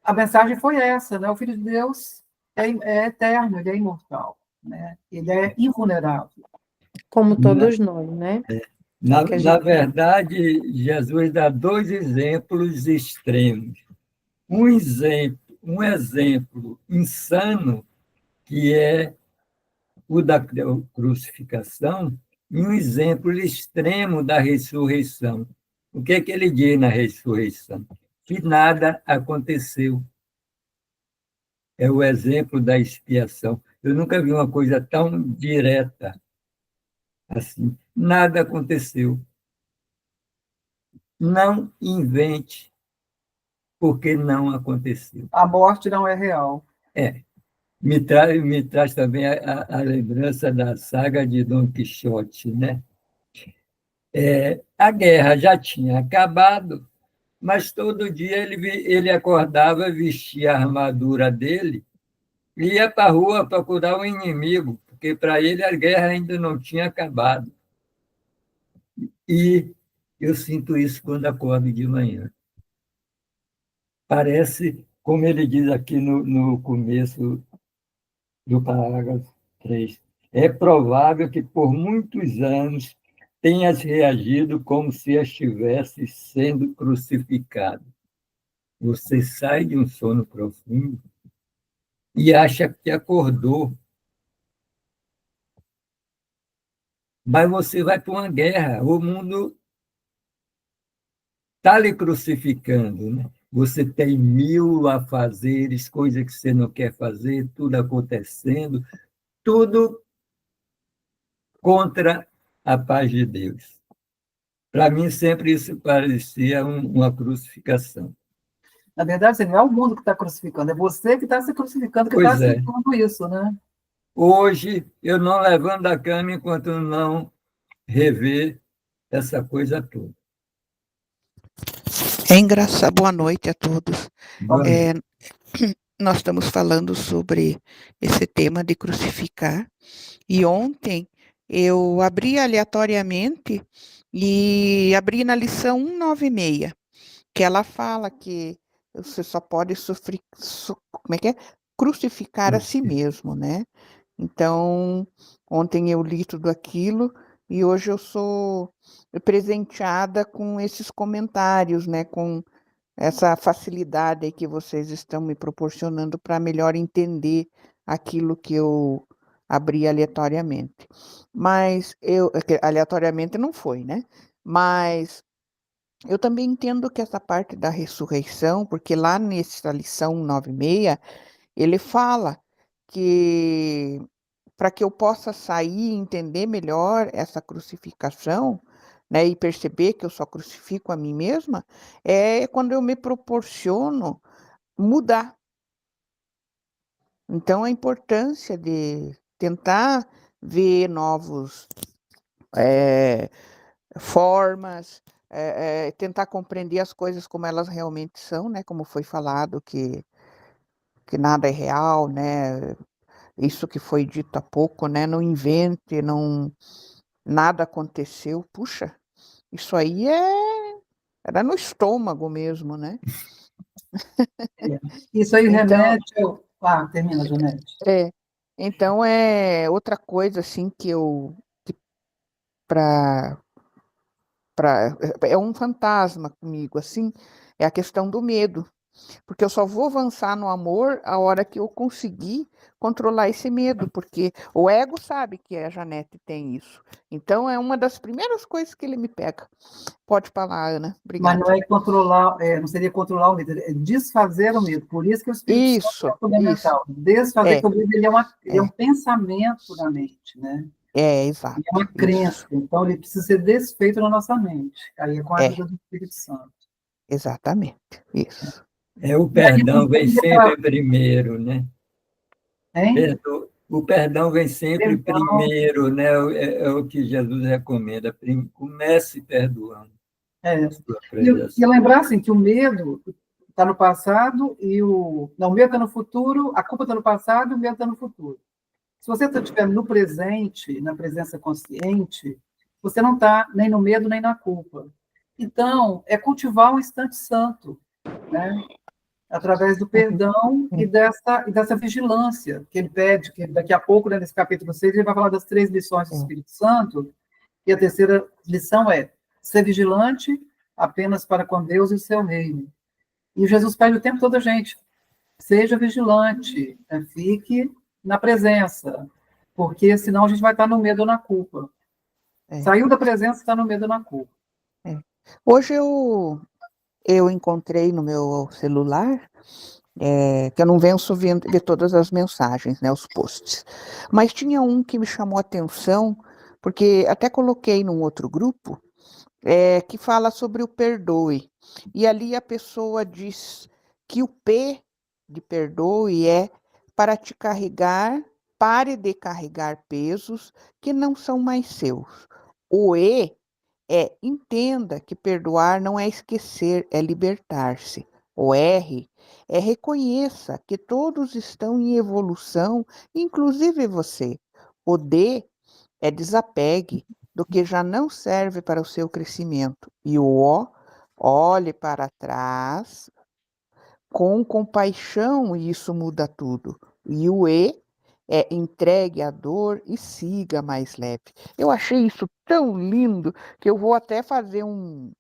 a mensagem foi essa, né? O Filho de Deus é eterno, ele é imortal, né? Ele é invulnerável. Como Na, todos nós, né? na, Que a na gente... verdade, Jesus dá dois exemplos extremos. Um exemplo insano, que é o da crucificação, e um exemplo extremo da ressurreição. O que é que ele diz na ressurreição? Que nada aconteceu. É o exemplo da expiação. Eu nunca vi uma coisa tão direta assim. Nada aconteceu. Não invente, porque não aconteceu. A morte não é real. Me traz também a lembrança da saga de Dom Quixote, né? A guerra já tinha acabado, mas todo dia ele acordava, vestia a armadura dele e ia para a rua procurar um inimigo, porque para ele a guerra ainda não tinha acabado. E eu sinto isso quando acordo de manhã. Parece, como ele diz aqui no começo do parágrafo 3, é provável que por muitos anos tenhas reagido como se estivesse sendo crucificado. Você sai de um sono profundo e acha que acordou, mas você vai para uma guerra, o mundo está lhe crucificando, né? Você tem mil afazeres, coisas que você não quer fazer, tudo acontecendo, tudo contra a paz de Deus. Para mim, sempre isso parecia uma crucificação. Na verdade, não é o mundo que está crucificando, é você que está se crucificando, que está Pois é. aceitando isso, né? Hoje, eu não levanto da cama enquanto não rever essa coisa toda. É engraçado. Boa noite a todos. Boa noite. Nós estamos falando sobre esse tema de crucificar. E ontem eu abri aleatoriamente e abri na lição 196, que ela fala que você só pode sofrer, como é que é? Crucificar a si mesmo, né? Então, ontem eu li tudo aquilo e hoje eu sou presenteada com esses comentários, né? Com essa facilidade aí que vocês estão me proporcionando para melhor entender aquilo que eu abri aleatoriamente. Mas aleatoriamente não foi, né? Mas eu também entendo que essa parte da ressurreição, porque lá nessa lição 96, ele fala que para que eu possa sair e entender melhor essa crucificação, né, e perceber que eu só crucifico a mim mesma, é quando eu me proporciono mudar. Então, a importância de tentar ver novos formas, tentar compreender as coisas como elas realmente são, né, como foi falado, que nada é real, né, isso que foi dito há pouco, né, não invente, não, nada aconteceu. Puxa, isso aí era no estômago mesmo, né? É. Isso aí Então, remete ao... Ah, termina, Janete. é, então é outra coisa assim que para é um fantasma comigo assim, é a questão do medo, porque eu só vou avançar no amor a hora que eu conseguir controlar esse medo, porque o ego sabe que a Janete tem isso. Então é uma das primeiras coisas que ele me pega. Pode falar, Ana. Mas não Obrigada. é controlar, não seria controlar o medo, é desfazer o medo. Por isso que o Espírito Santo é Isso. fundamental. Desfazer, É, que o medo ele é um é, pensamento na mente, né? Ele é exato. uma crença. Isso. Então, ele precisa ser desfeito na nossa mente. Aí é com a É, ajuda do Espírito Santo. exatamente. Isso. O E aí, perdão vem sempre primeiro, né? hein? O perdão vem sempre Perdão. primeiro, né? É o que Jesus recomenda. Comece perdoando É. a sua E presença. lembrar assim, que o medo está no passado e o. Não, o medo está no futuro, a culpa está no passado e o medo está no futuro. Se você estiver no presente, na presença consciente, você não está nem no medo nem na culpa. Então, é cultivar um instante santo, né? Através do perdão e dessa vigilância que ele pede, que daqui a pouco, né, nesse capítulo 6, ele vai falar das 3 lições do Espírito Santo, e a terceira lição é ser vigilante apenas para com Deus e o seu reino. E Jesus pede o tempo todo a gente, seja vigilante, né? Fique na presença, porque senão a gente vai estar no medo ou na culpa. É, Saiu da presença, está no medo ou na culpa. é. Hoje eu encontrei no meu celular, que eu não venço ver todas as mensagens, né, os posts, mas tinha um que me chamou a atenção, porque até coloquei num outro grupo, que fala sobre o perdoe. E ali a pessoa diz que o P de perdoe é para te carregar, pare de carregar pesos que não são mais seus. O E entenda que perdoar não é esquecer, é libertar-se. O R reconheça que todos estão em evolução, inclusive você. O D desapegue do que já não serve para o seu crescimento. E o O, olhe para trás com compaixão e isso muda tudo. E o E entregue a dor e siga mais leve. Eu achei isso tão lindo que eu vou até fazer um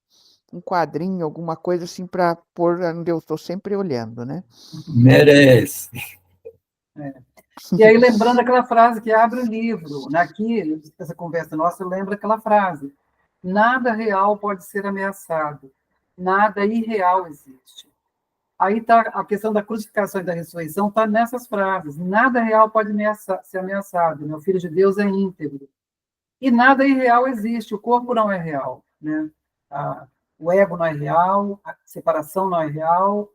quadrinho, alguma coisa assim, para pôr onde eu estou sempre olhando, né? Merece. E aí, lembrando aquela frase que abre o livro, né? Aqui, essa conversa nossa lembra aquela frase: nada real pode ser ameaçado, nada irreal existe. Aí está a questão da crucificação e da ressurreição, está nessas frases. Nada real pode ser ameaçado, né? O Filho de Deus é íntegro. E nada irreal existe, o corpo não é real, né? O ego não é real, a separação não é real.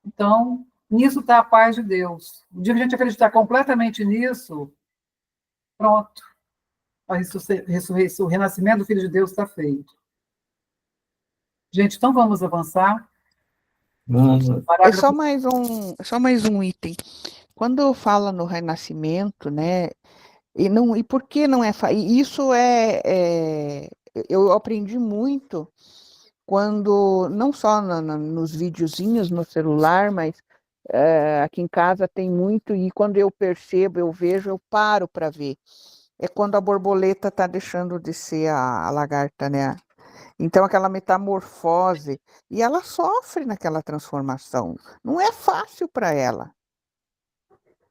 Então, nisso está a paz de Deus. O dia que a gente acreditar completamente nisso, pronto. A ressurreição, o renascimento do Filho de Deus está feito. Gente, então vamos avançar. Vamos. É só Parágrafo. só mais um item. Quando fala no renascimento, né? E por que não é? E isso eu aprendi muito quando, não só nos videozinhos no celular, mas aqui em casa tem muito, e quando eu percebo, eu vejo, eu paro para ver. É quando a borboleta está deixando de ser a lagarta, né? Então, aquela metamorfose, e ela sofre naquela transformação. Não é fácil para ela,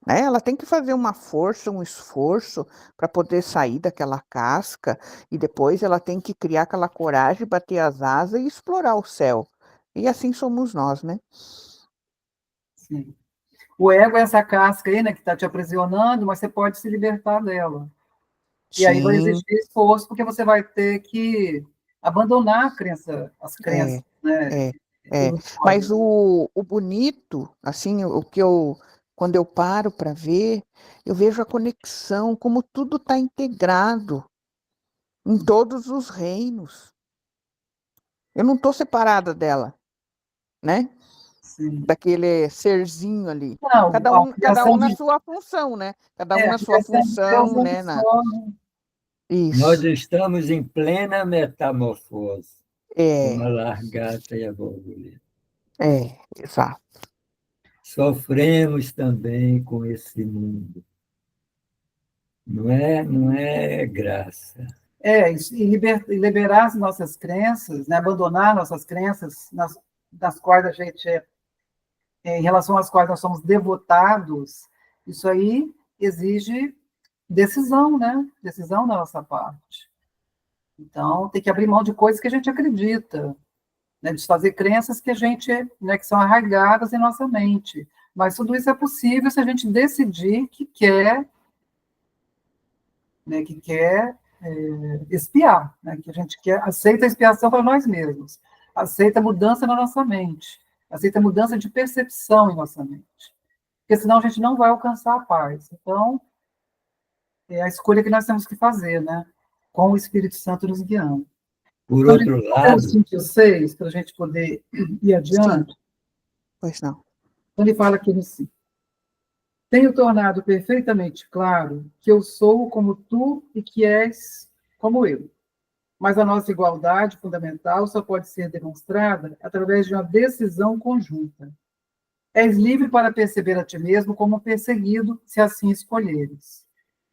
né? Ela tem que fazer uma força, um esforço para poder sair daquela casca, e depois ela tem que criar aquela coragem, bater as asas e explorar o céu. E assim somos nós, né? Sim. O ego é essa casca aí, né, que está te aprisionando, mas você pode se libertar dela. E aí vai Sim, existir esforço, porque você vai ter que abandonar as é, crenças, né, é, é. Mas ilusórias. o bonito, assim, o que quando eu paro para ver, eu vejo a conexão, como tudo está integrado em todos os reinos. Eu não estou separada dela, né? Sim. Daquele serzinho ali. Não, a Cada um criação na de, sua função, né? Cada um a na sua criação de Deus função, é um né? só, né? Nós Isso. estamos em plena metamorfose, como a É, largata e a borboleta. exato. Sofremos também com esse mundo. Não é graça. E liberar as nossas crenças, né, abandonar nossas crenças, das quais a gente em relação às quais nós somos devotados, isso aí exige decisão, né? Decisão da nossa parte. Então, tem que abrir mão de coisas que a gente acredita, né? Desfazer crenças que a gente, né, que são arraigadas em nossa mente. Mas tudo isso é possível se a gente decidir que quer expiar, né? Que a gente aceita a expiação para nós mesmos, aceita a mudança na nossa mente, aceita a mudança de percepção em nossa mente. Porque senão a gente não vai alcançar a paz. Então, é a escolha que nós temos que fazer, né? Com o Espírito Santo nos guiando. Por Então, gente, outro até lado, 5 e 6, para a gente poder ir Sim, adiante, pois não. então ele fala aqui no 5. Tenho tornado perfeitamente claro que eu sou como tu e que és como eu. Mas a nossa igualdade fundamental só pode ser demonstrada através de uma decisão conjunta. És livre para perceber a ti mesmo como perseguido, se assim escolheres.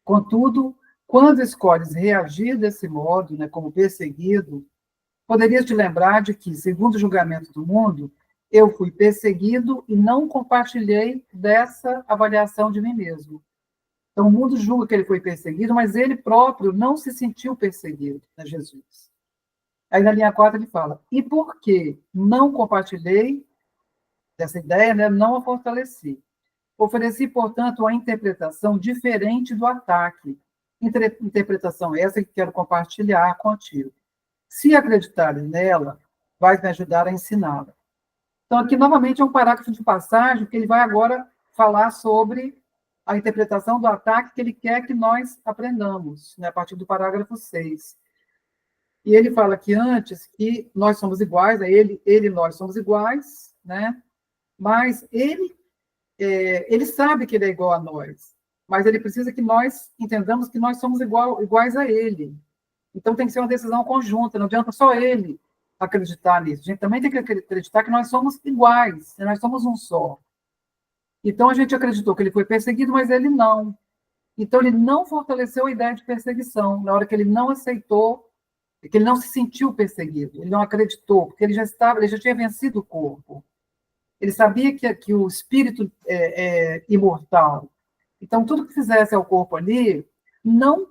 Contudo, quando escolhes reagir desse modo, né, como perseguido, poderias te lembrar de que, segundo o julgamento do mundo, eu fui perseguido e não compartilhei dessa avaliação de mim mesmo. Então, o mundo julga que ele foi perseguido, mas ele próprio não se sentiu perseguido, né, Jesus. Aí na linha 4 ele fala, e por que não compartilhei dessa ideia, né, não a fortaleci? Ofereci, portanto, uma interpretação diferente do ataque. Interpretação essa que quero compartilhar contigo. Se acreditares nela, vai me ajudar a ensiná-la. Então, aqui, novamente, é um parágrafo de passagem que ele vai agora falar sobre a interpretação do ataque que ele quer que nós aprendamos, né, a partir do parágrafo 6. E ele fala aqui antes que nós somos iguais, ele e nós somos iguais, né? Mas ele sabe que ele é igual a nós, mas ele precisa que nós entendamos que nós somos iguais a ele. Então tem que ser uma decisão conjunta, não adianta só ele acreditar nisso. A gente também tem que acreditar que nós somos iguais, que nós somos um só. Então a gente acreditou que ele foi perseguido, mas ele não. Então ele não fortaleceu a ideia de perseguição, na hora que ele não aceitou, que ele não se sentiu perseguido, ele não acreditou, porque ele já tinha vencido o corpo. Ele sabia que o espírito é imortal. Então, tudo que fizesse ao corpo ali não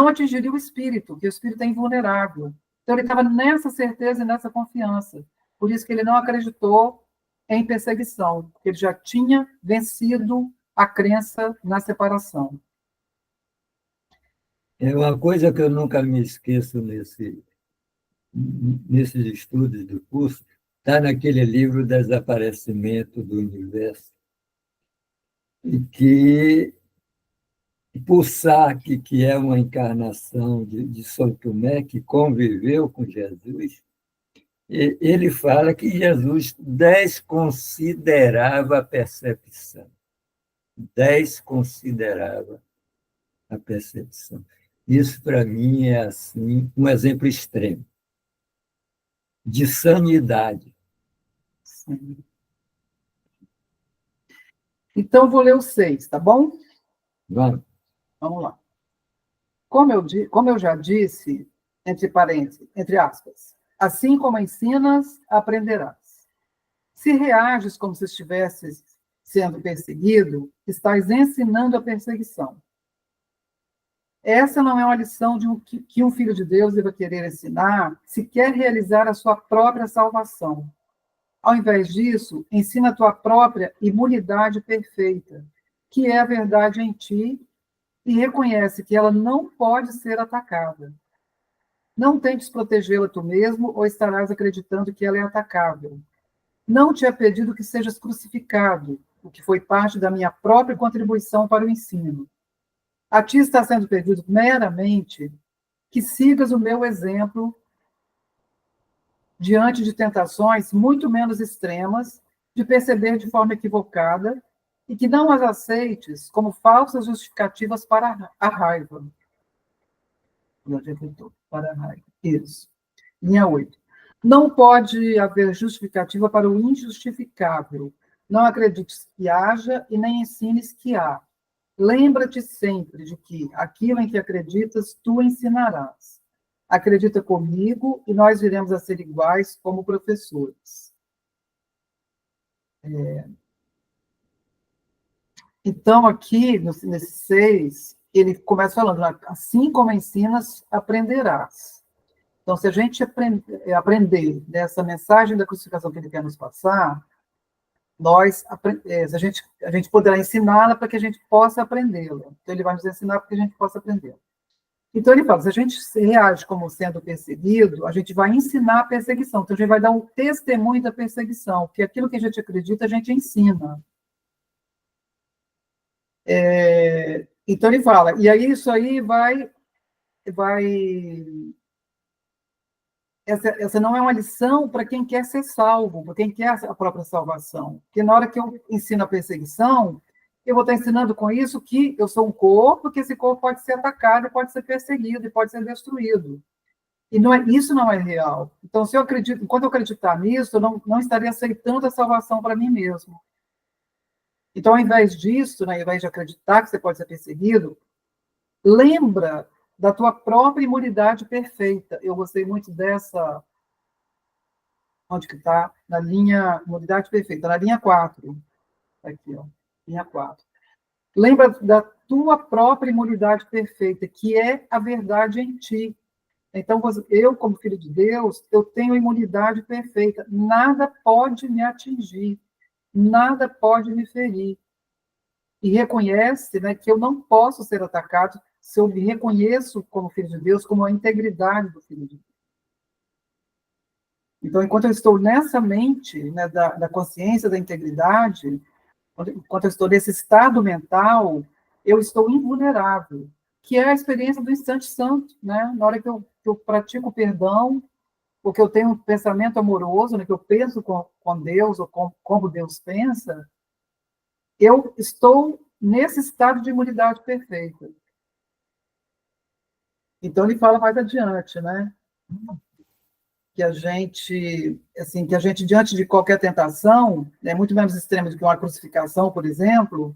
atingiria o espírito, que o espírito é invulnerável. Então, ele estava nessa certeza e nessa confiança. Por isso que ele não acreditou em perseguição, porque ele já tinha vencido a crença na separação. é uma coisa que eu nunca me esqueço nesses estudos do curso, está naquele livro Desaparecimento do Universo, e que Pulsac, que é uma encarnação de São Tomé, que conviveu com Jesus, ele fala que Jesus desconsiderava a percepção. Desconsiderava a percepção. Isso, para mim, é assim um exemplo extremo de sanidade. Sim. Então, vou ler o 6, tá bom? Vamos. Vamos lá. Como eu já disse, entre parênteses, entre aspas, Assim como ensinas, aprenderás. Se reages como se estivesses sendo perseguido, estás ensinando a perseguição. Essa não é uma lição que um filho de Deus deva querer ensinar se quer realizar a sua própria salvação. Ao invés disso, ensina a tua própria imunidade perfeita, que é a verdade em ti, e reconhece que ela não pode ser atacada. Não tentes protegê-la tu mesmo, ou estarás acreditando que ela é atacável. Não te é pedido que sejas crucificado, o que foi parte da minha própria contribuição para o ensino. A ti está sendo pedido meramente que sigas o meu exemplo diante de tentações muito menos extremas, de perceber de forma equivocada, e que não as aceites como falsas justificativas para a raiva. Para a raiva. Isso. Linha 8. Não pode haver justificativa para o injustificável. Não acredites que haja e nem ensines que há. Lembra-te sempre de que aquilo em que acreditas, tu ensinarás. Acredita comigo e nós viremos a ser iguais como professores. Então, aqui, nesse 6, ele começa falando, assim como ensinas, aprenderás. Então, se a gente aprender dessa mensagem da crucificação que ele quer nos passar, a gente poderá ensiná-la para que a gente possa aprendê-la. Então, ele vai nos ensinar para que a gente possa aprendê-la. Então, ele fala, se a gente reage como sendo perseguido, a gente vai ensinar a perseguição. Então, a gente vai dar um testemunho da perseguição, porque aquilo que a gente acredita, a gente ensina. Então, ele fala, e aí isso aí essa não é uma lição para quem quer ser salvo, para quem quer a própria salvação. Porque na hora que eu ensino a perseguição, eu vou estar ensinando com isso que eu sou um corpo, que esse corpo pode ser atacado, pode ser perseguido, e pode ser destruído. E isso não é real. Então, se eu acredito, enquanto eu acreditar nisso, eu não estaria aceitando a salvação para mim mesmo. Então, ao invés disso, né, ao invés de acreditar que você pode ser perseguido, lembra da tua própria imunidade perfeita. Eu gostei muito dessa... Onde que está? Na linha imunidade perfeita, na linha 4. Aqui, ó, linha 4. Lembra da tua própria imunidade perfeita, que é a verdade em ti. Então, eu, como filho de Deus, eu tenho imunidade perfeita. Nada pode me atingir. Nada pode me ferir. E reconhece, né, que eu não posso ser atacado se eu me reconheço como filho de Deus, como a integridade do filho de Deus. Então, enquanto eu estou nessa mente, né, da consciência da integridade, enquanto eu estou nesse estado mental, eu estou invulnerável, que é a experiência do instante santo, né? Na hora que eu pratico o perdão, ou que eu tenho um pensamento amoroso, né, que eu penso com Deus, ou como Deus pensa, eu estou nesse estado de imunidade perfeita. Então, ele fala mais adiante, né? Que a gente, assim, diante de qualquer tentação, é muito menos extrema do que uma crucificação, por exemplo,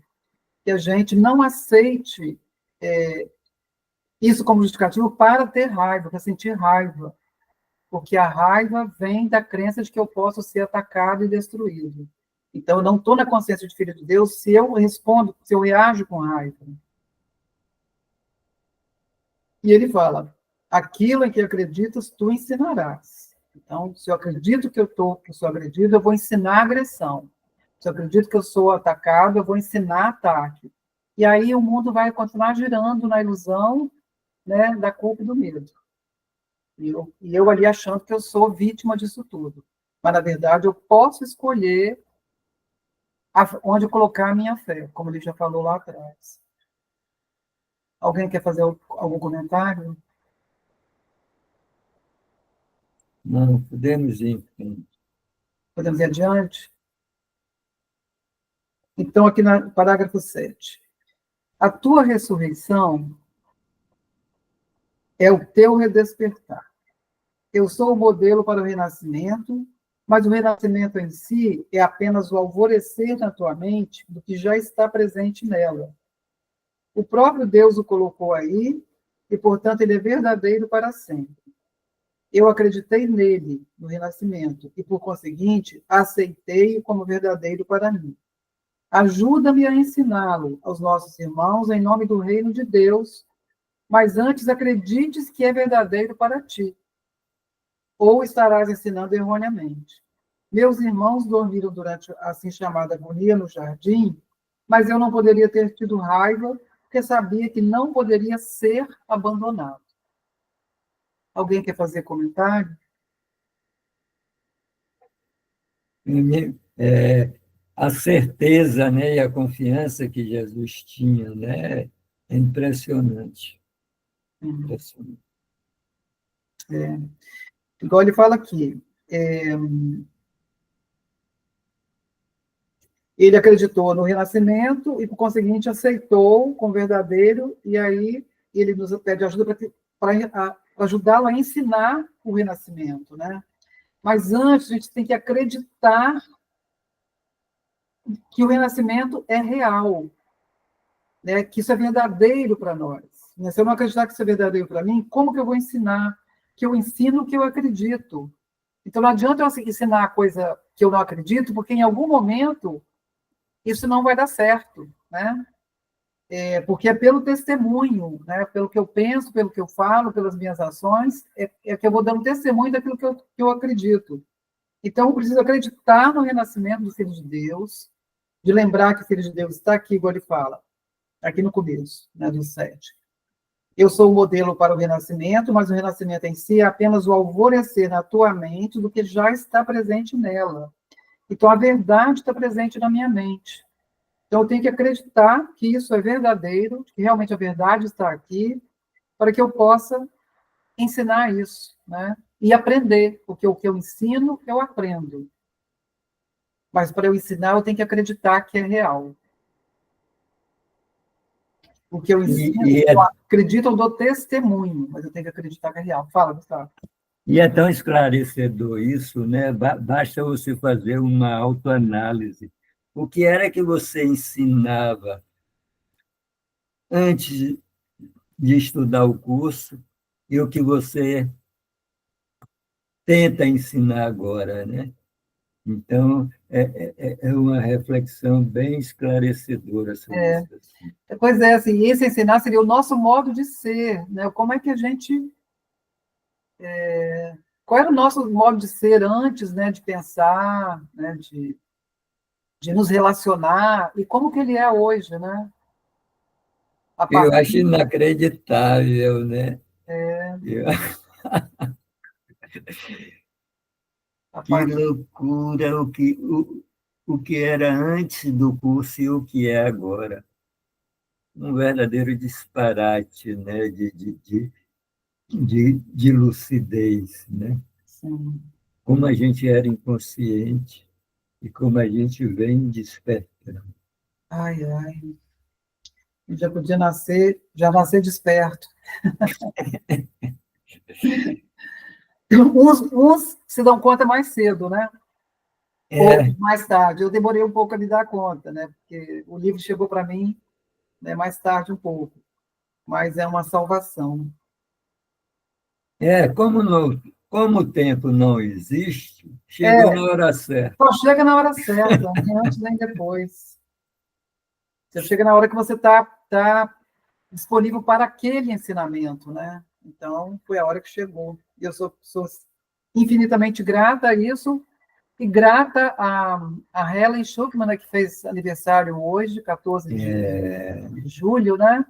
que a gente não aceite isso como justificativo para ter raiva, para sentir raiva, porque a raiva vem da crença de que eu posso ser atacado e destruído. Então, eu não estou na consciência de filho de Deus se eu respondo, se eu reajo com raiva. E ele fala, aquilo em que acreditas, tu ensinarás. Então, se eu acredito que eu sou agredido, eu vou ensinar agressão. Se eu acredito que eu sou atacado, eu vou ensinar ataque. E aí o mundo vai continuar girando na ilusão, né, da culpa e do medo. E eu ali achando que eu sou vítima disso tudo. Mas, na verdade, eu posso escolher onde colocar a minha fé, como ele já falou lá atrás. Alguém quer fazer algum comentário? Não, podemos ir em frente. Podemos ir adiante? Então, aqui no parágrafo 7. A tua ressurreição é o teu redespertar. Eu sou o modelo para o renascimento, mas o renascimento em si é apenas o alvorecer na tua mente do que já está presente nela. O próprio Deus o colocou aí, e, portanto, ele é verdadeiro para sempre. Eu acreditei nele, no renascimento, e, por conseguinte, aceitei-o como verdadeiro para mim. Ajuda-me a ensiná-lo aos nossos irmãos em nome do reino de Deus, mas antes acredites que é verdadeiro para ti, ou estarás ensinando erroneamente. Meus irmãos dormiram durante a assim chamada agonia no jardim, mas eu não poderia ter tido raiva, porque sabia que não poderia ser abandonado. Alguém quer fazer comentário? É, a certeza, né, e a confiança que Jesus tinha, né, é impressionante. Impressionante. Igual ele fala aqui, ele acreditou no renascimento e, por conseguinte, aceitou como verdadeiro, e aí ele nos pede ajuda para ajudá-lo a ensinar o renascimento, né? Mas antes, a gente tem que acreditar que o renascimento é real, né? Que isso é verdadeiro para nós. Né? Se eu não acreditar que isso é verdadeiro para mim, como que eu vou ensinar? Que eu ensino o que eu acredito. Então, não adianta eu ensinar coisa que eu não acredito, porque em algum momento isso não vai dar certo, né? Porque é pelo testemunho, né? Pelo que eu penso, pelo que eu falo, pelas minhas ações, é que eu vou dando testemunho daquilo que eu acredito. Então, eu preciso acreditar no renascimento do Filho de Deus, de lembrar que o Filho de Deus está aqui, igual ele fala, aqui no começo, né, do 7. Eu sou o modelo para o renascimento, mas o renascimento em si é apenas o alvorecer na tua mente do que já está presente nela. Então, a verdade está presente na minha mente. Então, eu tenho que acreditar que isso é verdadeiro, que realmente a verdade está aqui, para que eu possa ensinar isso, né? E aprender, porque o que eu ensino, eu aprendo. Mas para eu ensinar, eu tenho que acreditar que é real. O que eu ensino, E, e, eu é, acredito, eu dou testemunho, mas eu tenho que acreditar que é real. Fala, Gustavo. e é tão esclarecedor isso, né? Basta você fazer uma autoanálise. O que era que você ensinava antes de estudar o curso e o que você tenta ensinar agora, né? Então, é uma reflexão bem esclarecedora sobre É, isso. Assim. pois é, assim, esse ensinar seria o nosso modo de ser, né? Como é que a gente... Qual era o nosso modo de ser antes, né, de pensar, né, de nos relacionar, e como que ele é hoje, né? A Eu partir, acho inacreditável, né? Eu- a Que partir, loucura o que era antes do curso e o que é agora. Um verdadeiro disparate, né? De lucidez, né? sim. Como a gente era inconsciente e como a gente vem despertando. Ai, ai. Já podia nascer, já nascer desperto. Uns se dão conta mais cedo, né? É, Outros mais tarde. Eu demorei um pouco a me dar conta, né? Porque o livro chegou para mim, né, mais tarde um pouco. Mas é uma salvação. como, como o tempo não existe, chegou É, na hora certa. só chega na hora certa, nem antes nem depois. Você chega na hora que você tá disponível para aquele ensinamento, né? Então, foi a hora que chegou. E eu sou infinitamente grata a isso, e grata a Helen Schuckman, né, que fez aniversário hoje, 14 É, de julho, né?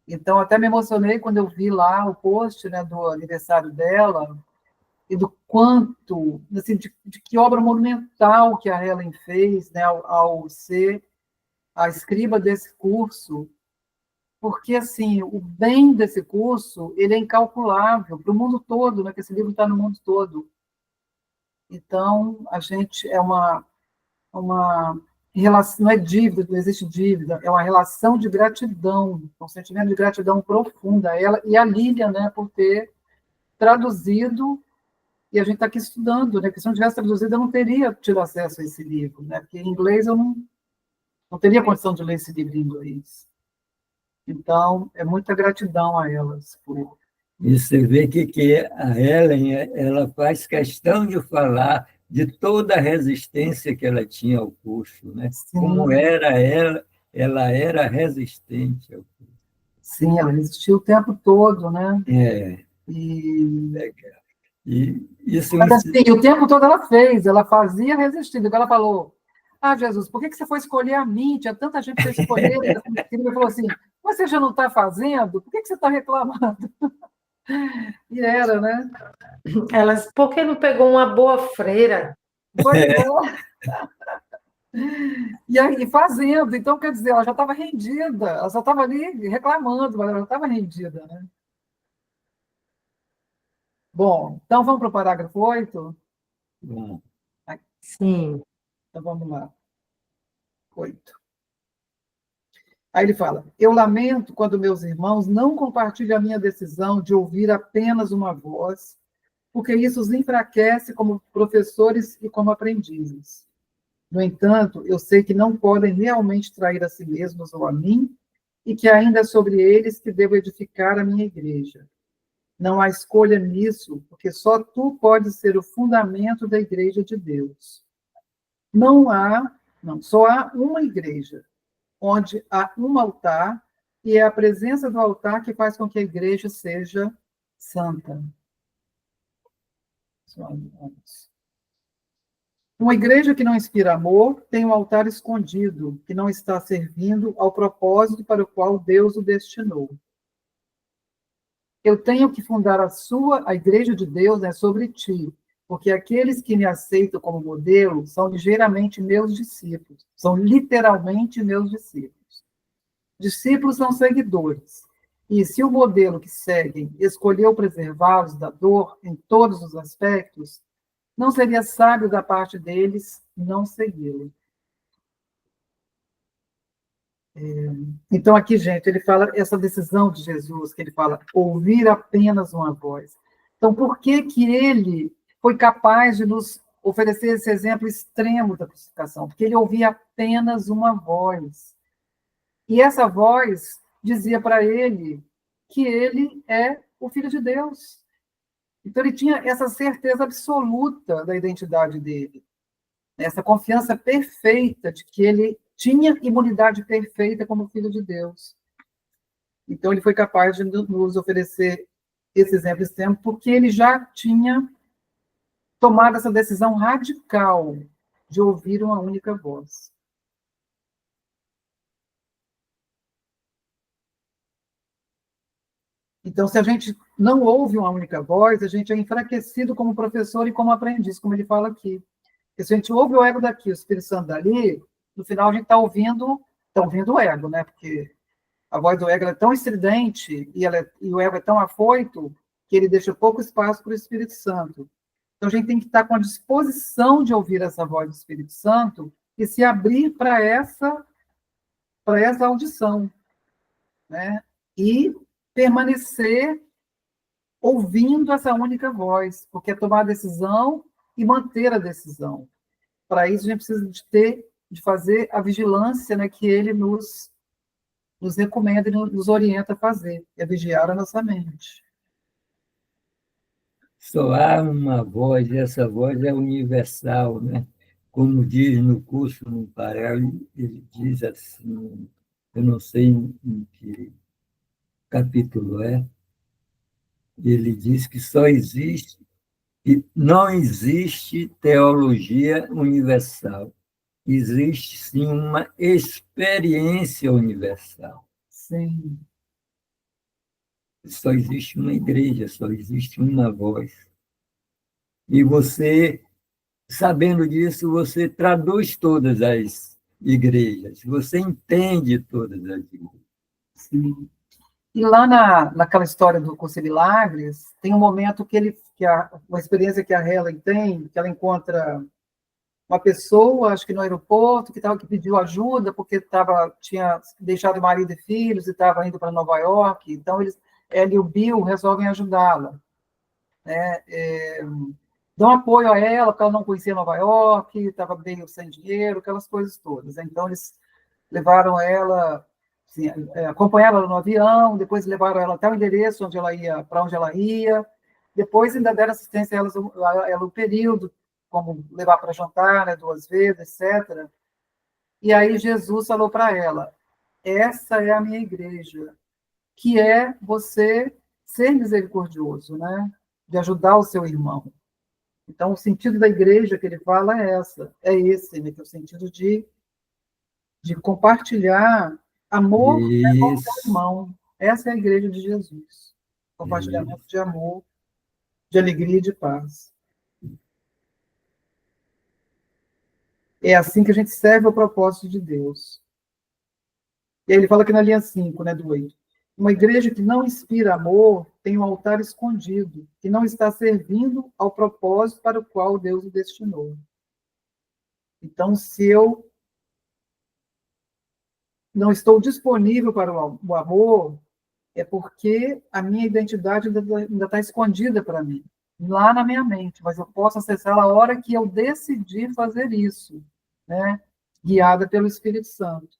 Então, até me emocionei quando eu vi lá o post, né, do aniversário dela, e do quanto, assim, de que obra monumental que a Helen fez, né, ao ser a escriba desse curso, porque, assim, o bem desse curso, ele é incalculável para o mundo todo, né, que esse livro está no mundo todo. Então, a gente uma relação, não é dívida, não existe dívida, é uma relação de gratidão, um sentimento de gratidão profunda a ela e a Lilian, né, por ter traduzido, e a gente está aqui estudando, né, porque se não tivesse traduzido eu não teria tido acesso a esse livro, né, porque em inglês eu não teria condição de ler esse livro em inglês. Então, é muita gratidão a elas E você vê que a Helen, ela faz questão de falar de toda a resistência que ela tinha ao curso, né? Como Sim, ela era resistente ao curso. sim, ela resistiu o tempo todo, né? É, E, e isso mas assim, o tempo todo ela fazia resistindo. Ela falou: Ah, Jesus, por que você foi escolher a mim? Tinha tanta gente para escolher. Ele falou assim: Mas você já não está fazendo? Por que você está reclamando? E era, né? Elas, por que não pegou uma boa freira? Pois é. E aí, fazendo. Então, quer dizer, ela já estava rendida. Ela só estava ali reclamando, mas ela já estava rendida, né? Bom, então vamos para o parágrafo 8? bom, Sim. Então vamos lá. 8. Aí ele fala: Eu lamento quando meus irmãos não compartilham a minha decisão de ouvir apenas uma voz, porque isso os enfraquece como professores e como aprendizes. No entanto, eu sei que não podem realmente trair a si mesmos ou a mim, e que ainda é sobre eles que devo edificar a minha igreja. Não há escolha nisso, porque só tu podes ser o fundamento da igreja de Deus. Só há uma igreja, onde há um altar, e é a presença do altar que faz com que a igreja seja santa. Uma igreja que não inspira amor tem um altar escondido, que não está servindo ao propósito para o qual Deus o destinou. Eu tenho que fundar a igreja de Deus, né, sobre ti, porque aqueles que me aceitam como modelo são ligeiramente meus discípulos, são literalmente meus discípulos. Discípulos são seguidores. E se o modelo que seguem escolheu preservá-los da dor em todos os aspectos, não seria sábio da parte deles não segui-lo. Então, aqui, gente, ele fala essa decisão de Jesus, que ele fala ouvir apenas uma voz. Então, por que que ele foi capaz de nos oferecer esse exemplo extremo da crucificação? Porque ele ouvia apenas uma voz. E essa voz dizia para ele que ele é o Filho de Deus. Então, ele tinha essa certeza absoluta da identidade dele, essa confiança perfeita de que ele tinha imunidade perfeita como Filho de Deus. Então, ele foi capaz de nos oferecer esse exemplo extremo, porque ele já tinha tomado essa decisão radical de ouvir uma única voz. Então, se a gente não ouve uma única voz, a gente é enfraquecido como professor e como aprendiz, como ele fala aqui. Porque se a gente ouve o ego daqui, o Espírito Santo dali, no final a gente está ouvindo o ego, né? Porque a voz do ego é tão estridente e o ego é tão afoito que ele deixa pouco espaço para o Espírito Santo. Então, a gente tem que estar com a disposição de ouvir essa voz do Espírito Santo e se abrir para essa audição, né? E permanecer ouvindo essa única voz, porque é tomar a decisão e manter a decisão. Para isso, a gente precisa de fazer a vigilância, né, que ele nos recomenda e nos orienta a fazer, é vigiar a nossa mente. só há uma voz, e essa voz é universal, né? Como diz no curso, no Parel, ele diz assim, eu não sei em que capítulo é, ele diz que só existe, que não existe teologia universal. Existe, sim, uma experiência universal. Sim, Só existe uma igreja, só existe uma voz. E você, sabendo disso, você traduz todas as igrejas, você entende todas as igrejas. sim. E lá naquela história do Curso de Milagres, tem um momento uma experiência que a Helen tem, que ela encontra uma pessoa, acho que no aeroporto, que pediu ajuda porque tinha deixado marido e filhos e estava indo para Nova York. Então, ela e o Bill resolvem ajudá-la, né? Dão apoio a ela, porque ela não conhecia Nova York, estava meio sem dinheiro, aquelas coisas todas. Então, eles levaram ela assim, acompanharam ela no avião, depois levaram ela até o endereço onde ela ia, para onde ela ia, depois ainda deram assistência a ela o período, como levar para jantar, né, 2 vezes, etc. E aí Jesus falou para ela: essa é a minha igreja, que é você ser misericordioso, né? De ajudar o seu irmão. Então, o sentido da igreja que ele fala é esse, né? Que é o sentido de compartilhar amor, né, com o seu Isso, irmão. Essa é a igreja de Jesus. Compartilhamento de amor, de alegria e de paz. É assim que a gente serve ao propósito de Deus. E aí ele fala aqui na linha 5, né, do 8. Uma igreja que não inspira amor tem um altar escondido, que não está servindo ao propósito para o qual Deus o destinou. Então, se eu não estou disponível para o amor, é porque a minha identidade ainda está escondida para mim, lá na minha mente, mas eu posso acessá-la a hora que eu decidir fazer isso, né? Guiada pelo Espírito Santo.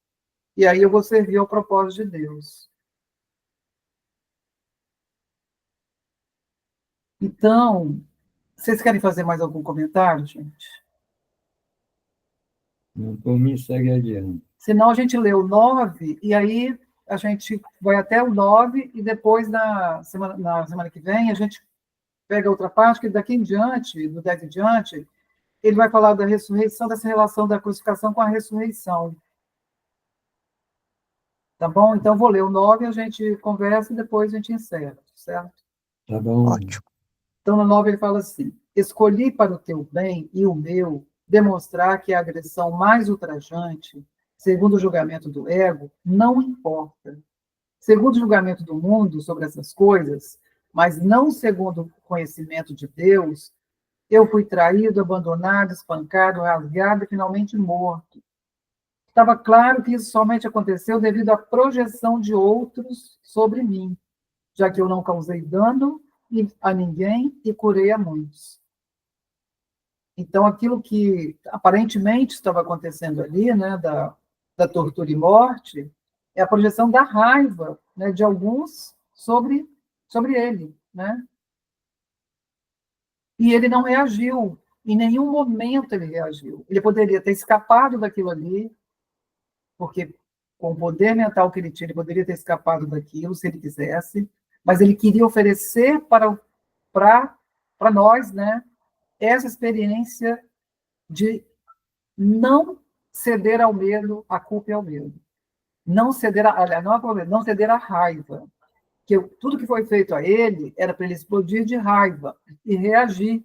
E aí eu vou servir ao propósito de Deus. Então, vocês querem fazer mais algum comentário, gente? não por mim segue adiante. Senão a gente lê o 9, e aí a gente vai até o 9, e depois, na semana que vem, a gente pega outra parte, que daqui em diante, do 10 em diante, ele vai falar da ressurreição, dessa relação da crucificação com a ressurreição. Tá bom? Então, vou ler o 9, a gente conversa e depois a gente encerra, certo? Tá bom? Ótimo. Então, no 9 ele fala assim: escolhi para o teu bem e o meu demonstrar que a agressão mais ultrajante, segundo o julgamento do ego, não importa. Segundo o julgamento do mundo sobre essas coisas, mas não segundo o conhecimento de Deus, eu fui traído, abandonado, espancado, rasgado e finalmente morto. Estava claro que isso somente aconteceu devido à projeção de outros sobre mim, já que eu não causei dano a ninguém e curei a muitos. Então, aquilo que aparentemente estava acontecendo ali, né, da tortura e morte, é a projeção da raiva, né, de alguns sobre ele, né? E ele não reagiu, em nenhum momento ele reagiu. Ele poderia ter escapado daquilo ali, porque com o poder mental que ele tinha, ele poderia ter escapado daquilo, se ele quisesse, mas ele queria oferecer para nós, né, essa experiência de não ceder ao medo, à culpa e ao medo. Não ceder não ceder à raiva. Que tudo que foi feito a ele era para ele explodir de raiva e reagir,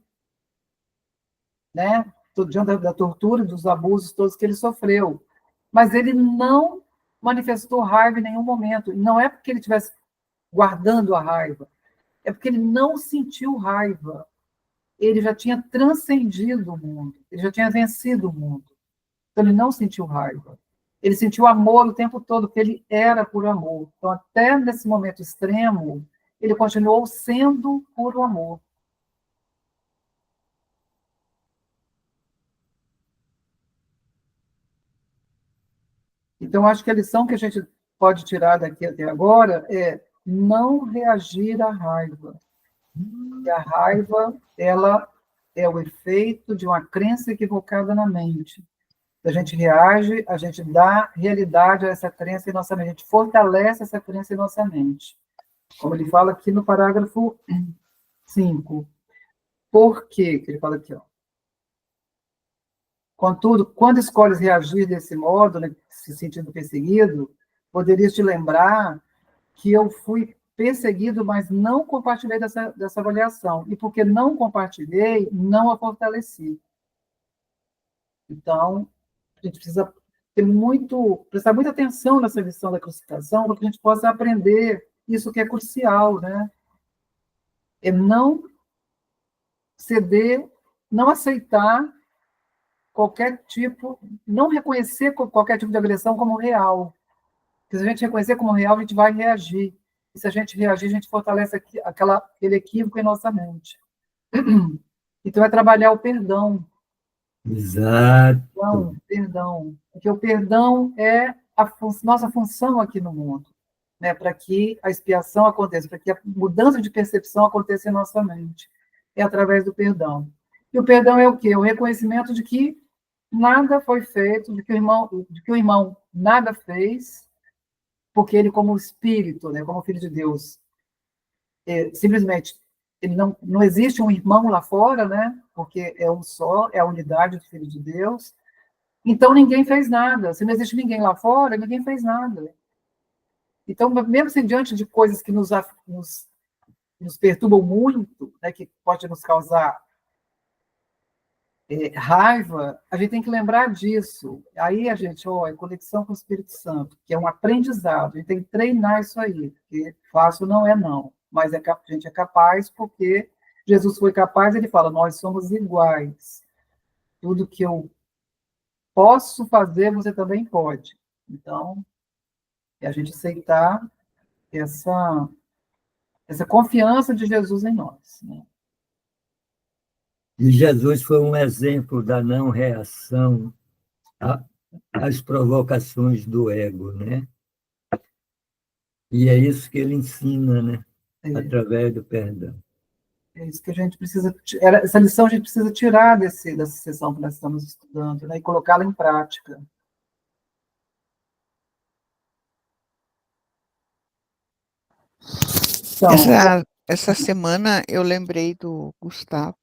né? Diante da tortura, dos abusos todos que ele sofreu. Mas ele não manifestou raiva em nenhum momento. E não é porque ele estivesse guardando a raiva, é porque ele não sentiu raiva. Ele já tinha transcendido o mundo, ele já tinha vencido o mundo. Então, ele não sentiu raiva. Ele sentiu amor o tempo todo, porque ele era por amor. Então, até nesse momento extremo, ele continuou sendo puro amor. Então, acho que a lição que a gente pode tirar daqui até agora é não reagir à raiva. E a raiva, ela é o efeito de uma crença equivocada na mente. A gente reage, a gente dá realidade a essa crença em nossa mente, a gente fortalece essa crença em nossa mente. Como ele fala aqui no parágrafo 5. Por quê? Que ele fala aqui, ó. Contudo, quando escolhes reagir desse modo, né, se sentindo perseguido, poderias te lembrar que eu fui perseguido, mas não compartilhei dessa avaliação. E porque não compartilhei, não a fortaleci. Então, a gente precisa prestar muita atenção nessa lição da crucificação, para que a gente possa aprender isso que é crucial, né? É não ceder, não aceitar qualquer tipo, não reconhecer qualquer tipo de agressão como real. Porque se a gente reconhecer como real, a gente vai reagir. E se a gente reagir, a gente fortalece aquele equívoco em nossa mente. Então, é trabalhar o perdão. Exato. Perdão. Porque o perdão é nossa função aqui no mundo, né, para que a expiação aconteça, para que a mudança de percepção aconteça em nossa mente. É através do perdão. E o perdão é o quê? O reconhecimento de que nada foi feito, de que o irmão nada fez, porque ele, como espírito, né, como filho de Deus, simplesmente ele não existe um irmão lá fora, né, porque é um só, é a unidade do filho de Deus. Então ninguém fez nada. Se não existe ninguém lá fora, ninguém fez nada. Então, mesmo assim, diante de coisas que nos perturbam muito, né, que pode nos causar raiva, a gente tem que lembrar disso. Aí a gente, é conexão com o Espírito Santo, que é um aprendizado, a gente tem que treinar isso aí, porque fácil não é não, mas a gente é capaz porque Jesus foi capaz, ele fala, nós somos iguais. Tudo que eu posso fazer, você também pode. Então, é a gente aceitar essa confiança de Jesus em nós, né? E Jesus foi um exemplo da não reação às provocações do ego, né? E é isso que ele ensina, né? Através do perdão. É isso que a gente precisa, essa lição a gente precisa tirar dessa sessão que nós estamos estudando, né? E colocá-la em prática. Então, Essa semana eu lembrei do Gustavo,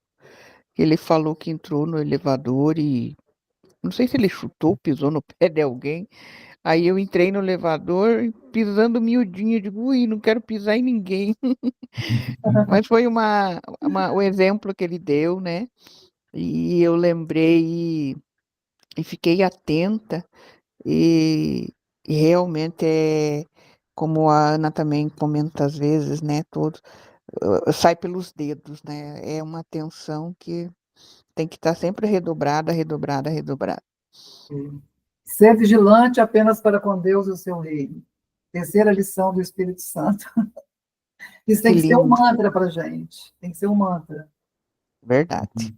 que ele falou que entrou no elevador e não sei se ele chutou, pisou no pé de alguém. Aí eu entrei no elevador pisando miudinho, eu digo, ui, não quero pisar em ninguém. Mas foi o exemplo que ele deu, né? E eu lembrei e fiquei atenta e realmente é como a Ana também comenta às vezes, né? Sai pelos dedos, né? É uma atenção que tem que estar sempre redobrada, redobrada, redobrada. ser vigilante apenas para com Deus e o seu reino. Terceira lição do Espírito Santo. Isso tem que ser um mantra para a gente. Tem que ser um mantra. Verdade.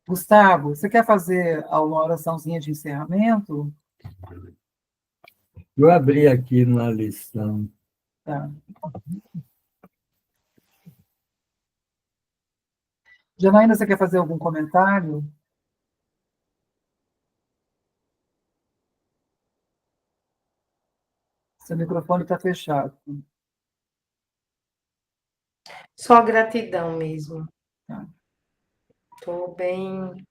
Gustavo, você quer fazer uma oraçãozinha de encerramento? Eu abri aqui na lição. Tá. Janaína, você quer fazer algum comentário? Seu microfone está fechado. Só gratidão mesmo. Tá. Estou bem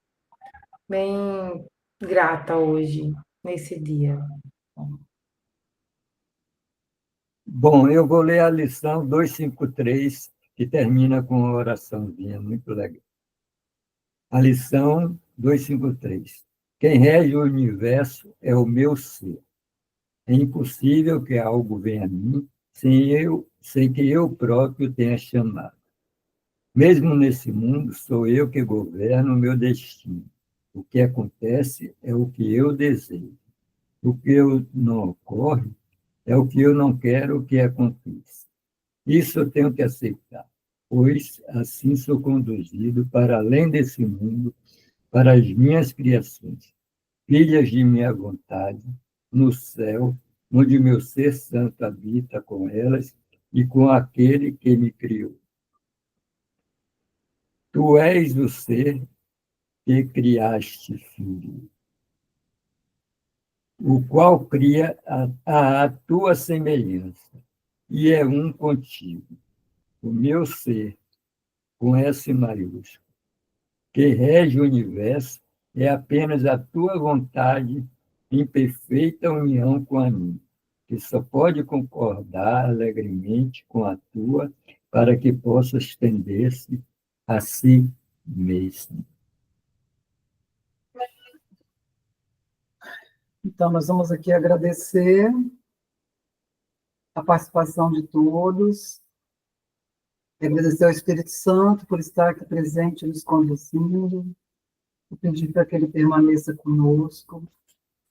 grata hoje, nesse dia. Bom, eu vou ler a lição 253, que termina com uma oraçãozinha muito legal. A lição 253. Quem rege o universo é o meu ser. É impossível que algo venha a mim sem que eu próprio tenha chamado. Mesmo nesse mundo, sou eu que governo o meu destino. O que acontece é o que eu desejo. O que não ocorre é o que eu não quero que aconteça. Isso eu tenho que aceitar, pois assim sou conduzido para além desse mundo, para as minhas criações, filhas de minha vontade, no céu, onde meu ser santo habita com elas e com aquele que me criou. Tu és o ser que criaste, filho, o qual cria a tua semelhança, e é um contigo. O meu ser, com S maiúsculo, que rege o universo, é apenas a tua vontade em perfeita união com a minha, que só pode concordar alegremente com a tua, para que possa estender-se a si mesmo. Então, nós vamos aqui agradecer a participação de todos, agradecer ao Espírito Santo por estar aqui presente, nos conduzindo, e pedir para que ele permaneça conosco,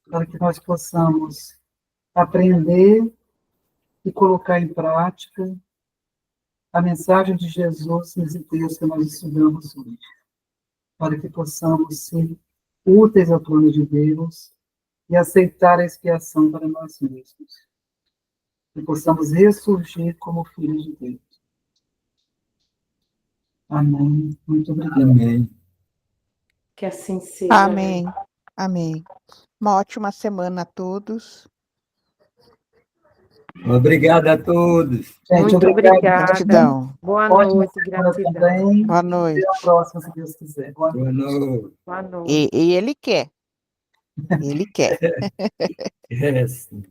para que nós possamos aprender e colocar em prática a mensagem de Jesus nesse texto que nós estudamos hoje, para que possamos ser úteis ao plano de Deus e aceitar a expiação para nós mesmos, e possamos ressurgir como filhos de Deus. Amém. Muito obrigada. Amém. Que assim seja. Amém. Amém. Uma ótima semana a todos. Obrigado a todos. Gente, Muito obrigado. obrigada. Gratidão. Boa Ótima noite, semana gratidão. também. Boa Até noite. a próxima, se Deus quiser. Boa noite. Boa noite. Boa noite. E ele quer. Ele quer. É, sim.